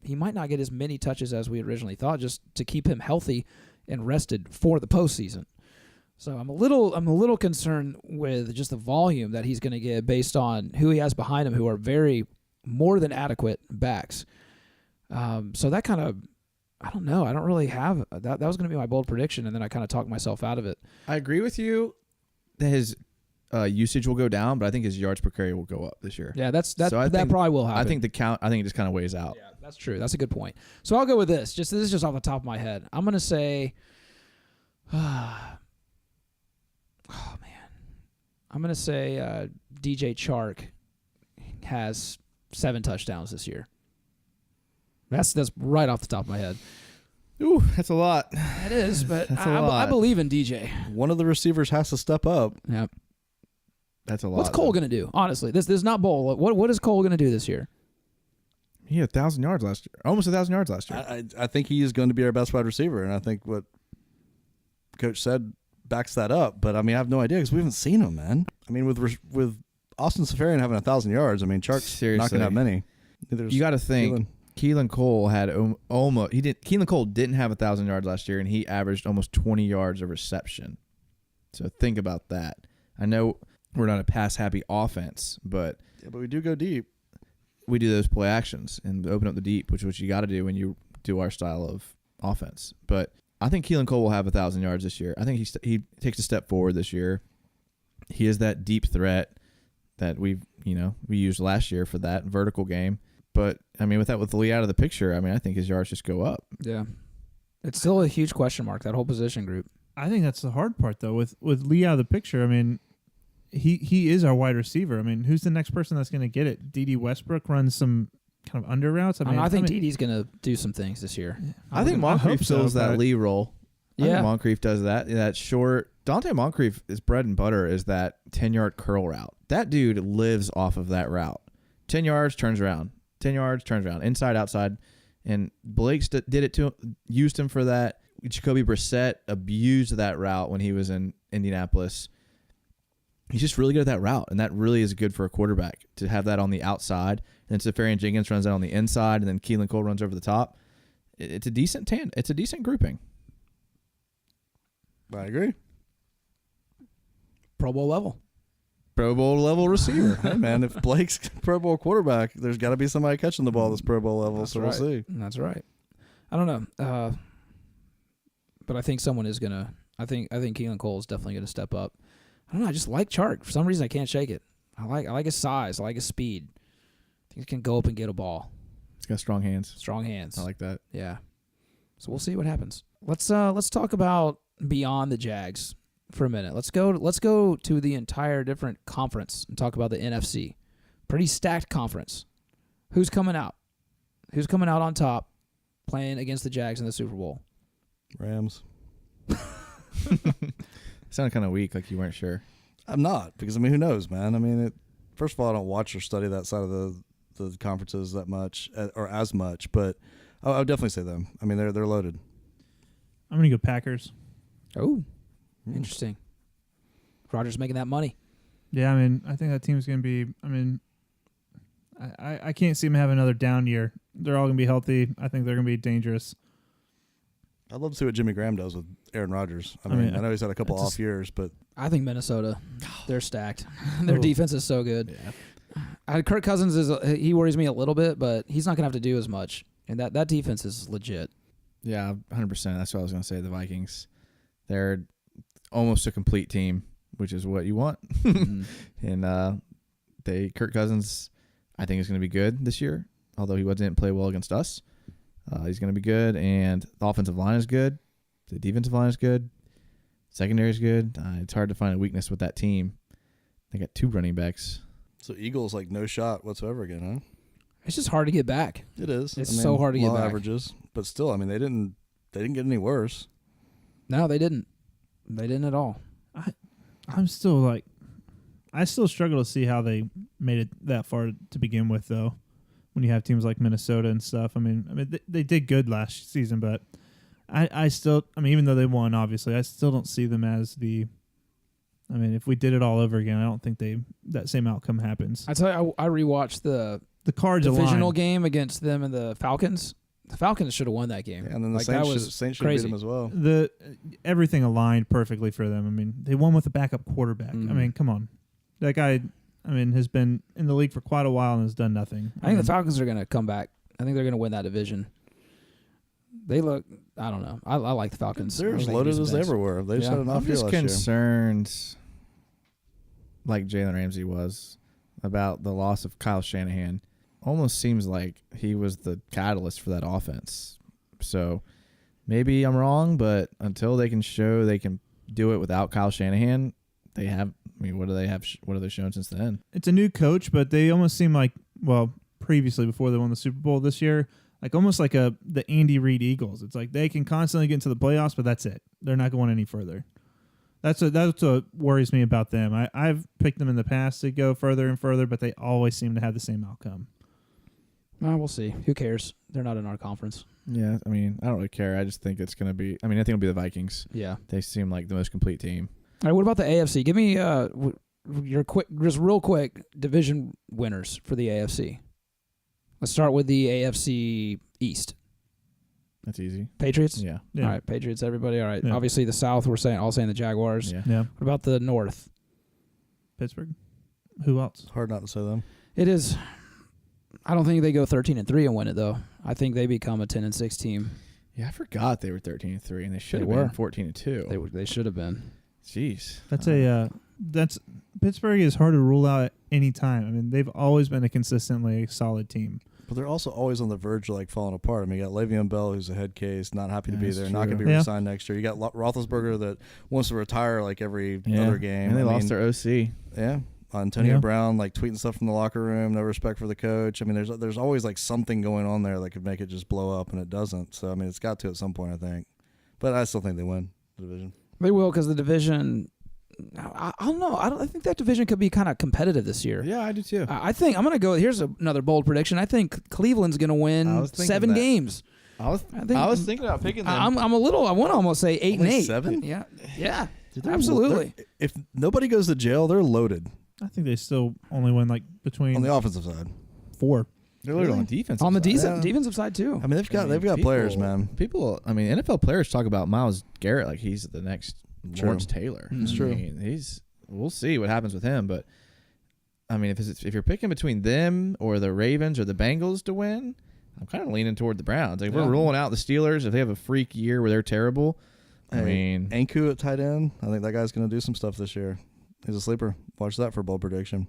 he might not get as many touches as we originally thought, just to keep him healthy and rested for the postseason. So I'm a little concerned with just the volume that he's going to get based on who he has behind him, who are very more than adequate backs. So that kind of, I don't know. I don't really have that. That was going to be my bold prediction, and then I kind of talked myself out of it. I agree with you that his usage will go down, but I think his yards per carry will go up this year. Yeah, that So that probably will happen. I think it just kind of weighs out. Yeah, that's true. That's a good point. So I'll go with this. This is just off the top of my head. I'm going to say, I'm going to say DJ Chark has 7 touchdowns this year. That's right off the top of my head. Ooh, that's a lot. It is, but That's a I lot. believe in DJ. One of the receivers has to step up. Yeah. That's a lot. What's Cole going to do? Honestly, this is not bowl. What is Cole going to do this year? He had 1,000 yards last year. Almost 1,000 yards last year. I think he is going to be our best wide receiver, and I think what Coach said backs that up. But I mean, I have no idea because we haven't seen him, man. I mean, with Austin Safarian having 1,000 yards, I mean, Chark's Seriously. not going to have many. You got to think. Keelan Cole had almost. Keelan Cole didn't have 1,000 yards last year, and he averaged almost 20 yards of reception. So think about that. I know we're not a pass-happy offense, but we do go deep. we do those play actions and open up the deep, which is what you got to do when you do our style of offense. But I think Keelan Cole will have 1,000 yards this year. I think he takes a step forward this year. He is that deep threat that we used last year for that vertical game. But I mean, with Lee out of the picture, I mean, I think his yards just go up. Yeah. It's still a huge question mark, that whole position group. I think that's the hard part, though. With Lee out of the picture, I mean, he is our wide receiver. I mean, who's the next person that's going to get it? D.D. Westbrook runs some kind of under routes. I think Didi's going to do some things this year. I think hope Moncrief so, fills that but- Lee role. I Yeah. think Moncrief does that. That short. Dante Moncrief, his bread and butter is that 10-yard curl route. That dude lives off of that route. 10 yards, turns around. 10 yards, turns around. Inside, outside. And Blake did it to him, used him for that. Jacoby Brissett abused that route when he was in Indianapolis. He's just really good at that route, and that really is good for a quarterback to have that on the outside. And then Safarian Jenkins runs that on the inside, and then Keelan Cole runs over the top. It's a decent It's a decent grouping. I agree. Pro Bowl level. Pro Bowl level receiver. Hey, man, if Blake's Pro Bowl quarterback, there's got to be somebody catching the ball that's Pro Bowl level. That's so right. we'll see. That's right. I don't know. But I think someone is going to – I think Keelan Cole is definitely going to step up. I don't know. I just like Chark. For some reason, I can't shake it. I like his size. I like his speed. I think he can go up and get a ball. It's got strong hands. Strong hands. I like that. Yeah. So we'll see what happens. Let's talk about beyond the Jags for a minute. Let's go to the entire different conference and talk about the NFC. Pretty stacked conference. Who's coming out? Who's coming out on top playing against the Jags in the Super Bowl? Rams. Sounded kind of weak, like you weren't sure. I'm not, because, I mean, who knows, man? I mean, first of all, I don't watch or study that side of the conferences that much, or as much, but I would definitely say them. I mean, they're loaded. I'm going to go Packers. Oh, interesting. Rodgers making that money. Yeah, I mean, I think that team's going to be, I mean, I can't see them having another down year. They're all going to be healthy. I think they're going to be dangerous. I'd love to see what Jimmy Graham does with Aaron Rodgers. I mean, I know he's had a couple off years, but I think Minnesota, they're stacked. Their defense is so good. Yeah. Kirk Cousins he worries me a little bit, but he's not going to have to do as much. And that defense is legit. Yeah, 100%. That's what I was going to say. The Vikings, they're almost a complete team, which is what you want. Mm-hmm. And Kirk Cousins, I think is going to be good this year, although he didn't play well against us. He's going to be good, and the offensive line is good. The defensive line is good. Secondary is good. It's hard to find a weakness with that team. They got 2 running backs. so Eagles like no shot whatsoever again, huh? It's just hard to get back. It is. It's so hard to get low back. averages, but still, I mean, they didn't get any worse. No, they didn't. They didn't at all. I'm still like, I still struggle to see how they made it that far to begin with, though. When you have teams like Minnesota and stuff, I mean, they did good last season, but I still, I mean, even though they won, obviously, I still don't see them as the. I mean, if we did it all over again, I don't think that same outcome happens. I tell you, I rewatched the Cards divisional aligned. game against them and the Falcons. The Falcons should have won that game. Yeah, and then the Like, that was Saints should beat crazy. them as well. Everything aligned perfectly for them. I mean, they won with a backup quarterback. Mhm. I mean, come on, that guy. I mean, has been in the league for quite a while and has done nothing. I think the Falcons are going to come back. I think they're going to win that division. They look. I don't know. I like the Falcons. They're I as think loaded they'll be as the they best. ever were. They just Yeah. had an I'm off year just last year. concerned, like Jalen Ramsey was, about the loss of Kyle Shanahan. Almost seems like he was the catalyst for that offense. So maybe I'm wrong, but until they can show they can do it without Kyle Shanahan, they have. I mean, what do they have? What have they shown since then? It's a new coach, but they almost seem like, well, previously before they won the Super Bowl this year, like almost like the Andy Reid Eagles. It's like they can constantly get into the playoffs, but that's it. They're not going any further. That's what worries me about them. I've picked them in the past to go further and further, but they always seem to have the same outcome. Well, we'll see. Who cares? They're not in our conference. Yeah, I mean, I don't really care. I just think it's going to be. I mean, I think it'll be the Vikings. Yeah. They seem like the most complete team. All right. What about the AFC? Give me your real quick division winners for the AFC. Let's start with the AFC East. That's easy. Patriots. Yeah. Yeah. All right, Patriots. Everybody. All right. Yeah. Obviously, the South. We're all saying the Jaguars. Yeah. Yeah. What about the North? Pittsburgh. Who else? It's hard not to say them. It is. I don't think they go 13-3 and win it though. I think they become a 10-6 team. Yeah, I forgot they were 13-3, and they should They have were. been 14-2. They should have been. Jeez. That's Pittsburgh is hard to rule out at any time. I mean, they've always been a consistently solid team. But they're also always on the verge of like falling apart. I mean, you got Le'Veon Bell, who's a head case, not happy to be That's there, not going to true. be Yeah. re-signed next year. You got Roethlisberger that wants to retire like every other game. And they I lost mean, their OC. Yeah. Antonio Yeah. Brown like tweeting stuff from the locker room, no respect for the coach. I mean, there's always like something going on there that could make it just blow up, and it doesn't. So I mean, it's got to at some point, I think. But I still think they win the division. They will because the division. I don't know. I think that division could be kind of competitive this year. Yeah, I do too. I think I'm going to go. Here's another bold prediction. I think Cleveland's going to I win was thinking 7 that. games. I was thinking about picking them. I'm a little. I want to almost say 8 and Only 8. 7? Yeah. Yeah. Dude, they're- Absolutely. If nobody goes to jail, they're loaded I think they still only win like between on the offensive side. 4. They're literally on Really? defense. On the Yeah. defensive side too. I mean, they've got players, man. People, I mean, NFL players talk about Myles Garrett like he's the next True. Lawrence Taylor. It's I true. mean, we'll see what happens with him, but I mean, if you're picking between them or the Ravens or the Bengals to win, I'm kind of leaning toward the Browns. Like, if Yeah. we're rolling out the Steelers, if they have a freak year where they're terrible, I mean, Anku at tight end. I think that guy's going to do some stuff this year. He's a sleeper. Watch that for a bold prediction.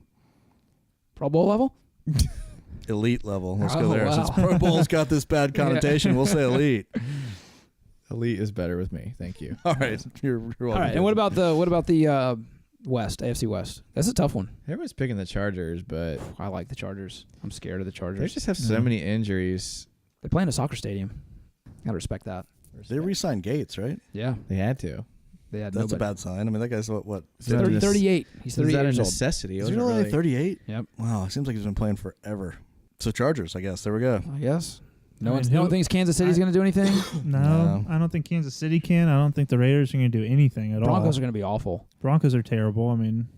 Pro Bowl level. elite level. Let's go Oh, there. wow. Since Pro Bowl's got this bad connotation, we'll say elite. Elite is better with me. Thank you. All right. You're welcome. All right. And what about the West, AFC West? That's a tough one. Everyone's picking the Chargers, but I like the Chargers. I'm scared of the they Chargers. just have so many injuries. They're playing a soccer stadium. Gotta respect that. They re-signed Gates, right? Yeah. They had to. They had That's nobody. a bad sign. I mean, that guy's what? Is that 38. He's 38 Is that a years old. necessity? Is It he wasn't really 38? Yep. Wow, it seems like he's been playing forever. So Chargers, I guess. There we go. I guess. No I one mean, thinks Kansas City's going to do anything. No, I don't think Kansas City can. I don't think the Raiders are going to do anything at Broncos all. are going to be awful. Broncos are terrible. I mean,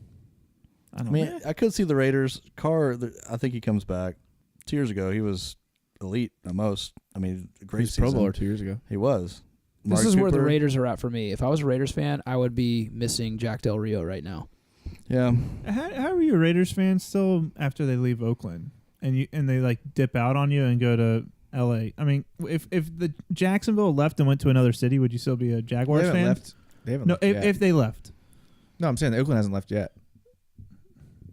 I I don't mean, know. I could see the Raiders. Carr, I think he comes back. 2 years ago, he was elite at most. I mean, great He's season. Pro Bowler 2 years ago. He was. This Mark is where the Cooper. Raiders are at for me. If I was a Raiders fan, I would be missing Jack Del Rio right now. Yeah. How are you a Raiders fan still after they leave Oakland and they like dip out on you and go to L.A.? I mean, if the Jacksonville left and went to another city, would you still be a Jaguars They haven't fan? left. They haven't No, left yet. if they left. No, I'm saying Oakland hasn't left yet.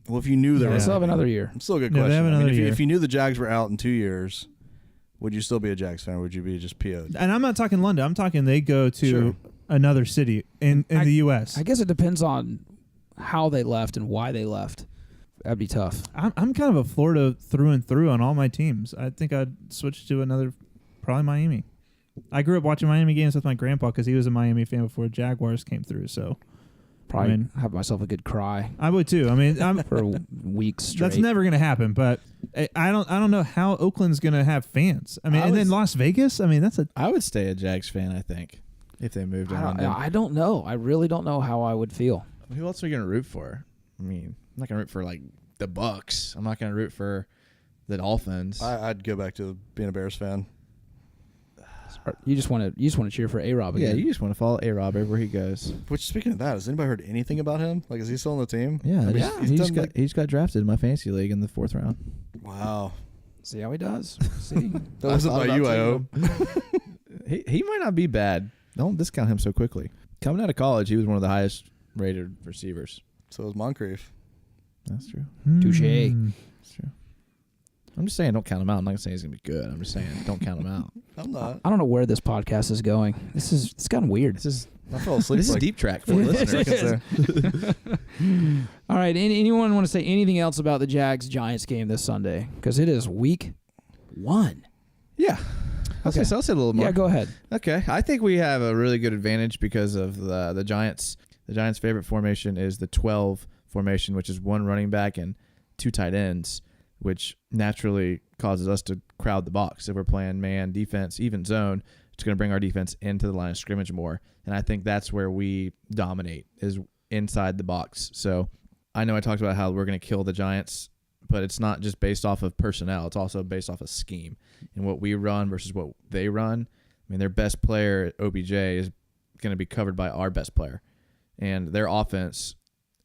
Well, if you knew they They were still have another year. It's still a good No, they question. have I mean, another if, year. if you knew the Jags were out in 2 years, would you still be a Jags fan or would you be just PO'd? And I'm not talking London. I'm talking they go to Sure. another city in the U.S. I guess it depends on how they left and why they left. That'd be tough. I'm kind of a Florida through and through on all my teams. I think I'd switch to probably Miami. I grew up watching Miami games with my grandpa because he was a Miami fan before Jaguars came through. So Probably I mean- have myself a good cry I would too. I mean, for weeks straight. that's never going to happen. But I don't know how Oakland's going to have fans. I mean, I and then was- Las Vegas. I mean, that's a I would stay a Jags fan, I think, if they moved to London. I don't know. I really don't know how I would feel. Who else are you going to root for? I mean, I'm not going to root for, like, the Bucks. I'm not going to root for the Dolphins. I'd go back to being a Bears fan. You just want to cheer for A-Rob yeah, again. you just want to follow A-Rob everywhere he goes. Which, speaking of that, has anybody heard anything about him? Like, is he still on the team? Yeah, I mean, yeah, he's he done, just got drafted in my fantasy league in the 4th round. wow. See how he does. See. That wasn't by you, I hope. He might not be bad. Don't discount him so quickly. Coming out of college, he was one of the highest rated receivers. So is Moncrief. That's true. Touche. That's true. I'm just saying, don't count him out. I'm not gonna say he's gonna be good. I'm just saying, don't count him out. I'm not. I don't know where this podcast is going. It's gotten weird. This is I fell asleep. this is like deep track for 40 listeners. seconds there. All right. Anyone want to say anything else about the Jags-Giants game this Sunday? Because it is week 1. Yeah. Okay. I'll say a little more. Yeah, go ahead. Okay, I think we have a really good advantage because of the Giants. The Giants' favorite formation is the 12 formation, which is 1 running back and 2 tight ends, which naturally causes us to crowd the box. If we're playing man, defense, even zone, it's going to bring our defense into the line of scrimmage more. And I think that's where we dominate, is inside the box. So I know I talked about how we're going to kill the Giants, but it's not just based off of personnel. It's also based off of scheme and what we run versus what they run. I mean, their best player, OBJ, is going to be covered by our best player. And their offense,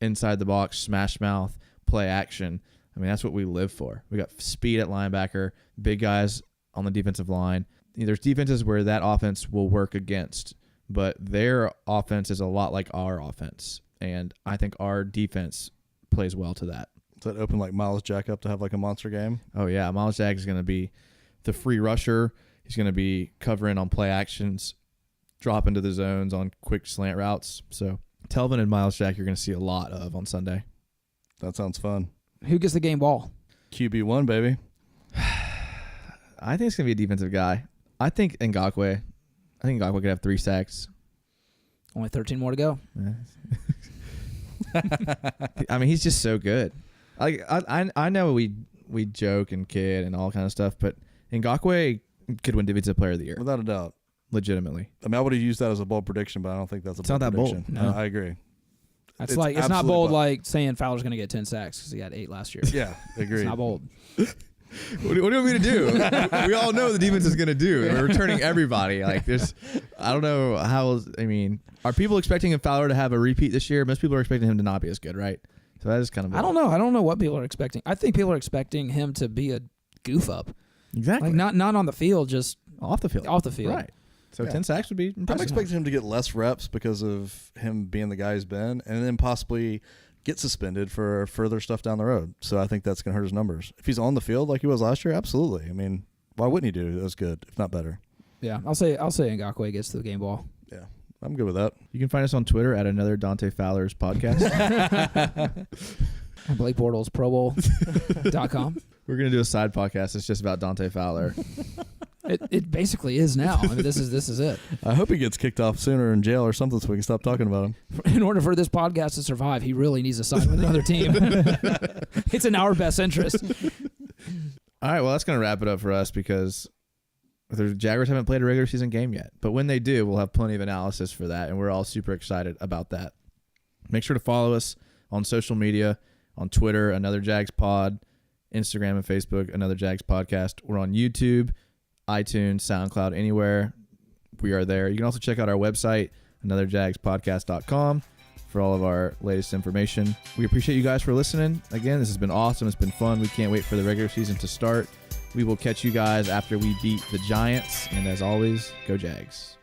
inside the box, smash mouth, play action, I mean, that's what we live for. We got speed at linebacker, big guys on the defensive line. There's defenses where that offense will work against, but their offense is a lot like our offense. And I think our defense plays well to that. Does that open like Miles Jack up to have like a monster game? Oh, yeah. Miles Jack is going to be the free rusher. He's going to be covering on play actions, drop into the zones on quick slant routes. So Telvin and Miles Jack you're going to see a lot of on Sunday. That sounds fun. Who gets the game ball? QB1, baby. I think it's going to be a defensive guy. I think Ngakoue could have 3 sacks. Only 13 more to go. I mean, he's just so good. I know we joke and kid and all kind of stuff, but Ngakoue could win Defensive Player of the Year, Without a doubt. legitimately. I mean, I would have used that as a bold prediction, but I don't think that's a It's bold not that bold. prediction. No. I agree. It's It's not absolutely bold bold. like saying Fowler's going to get 10 sacks because he had 8 last year. Yeah, agreed. It's not bold. What do you want me to do? We all know the defense is going to do. We're returning everybody. Like there's, I don't know how. I mean, are people expecting Fowler to have a repeat this year? Most people are expecting him to not be as good, right? So that is kind of. I don't know. I don't know what people are expecting. I think people are expecting him to be a goof up. Exactly. Like not on the field, just off the field. off the field. Right. So Yeah. 10 sacks would be I'm impressive. expecting him to get less reps because of him being the guy he's been, and then possibly get suspended for further stuff down the road. So I think that's going to hurt his numbers. If he's on the field like he was last year, absolutely. I mean, why wouldn't he do as good, if not better? Yeah, I'll say Ngakoue gets the game ball. Yeah, I'm good with that. You can find us on Twitter at another Dante Fowler's podcast. Blake Bortles, ProBowl.com. We're going to do a side podcast. It's just about Dante Fowler. It basically is now. I mean, this is it. I hope he gets kicked off sooner in jail or something so we can stop talking about him. In order for this podcast to survive, he really needs to sign with another team. It's in our best interest. All right, well, that's going to wrap it up for us because the Jaguars haven't played a regular season game yet. But when they do, we'll have plenty of analysis for that, and we're all super excited about that. Make sure to follow us on social media, on Twitter, Another Jags Pod, Instagram and Facebook, Another Jags Podcast. We're on YouTube, iTunes, SoundCloud, anywhere. We are there. You can also check out our website, anotherjagspodcast.com, for all of our latest information. We appreciate you guys for listening. Again, this has been awesome. It's been fun. We can't wait for the regular season to start. We will catch you guys after we beat the Giants. And as always, go Jags.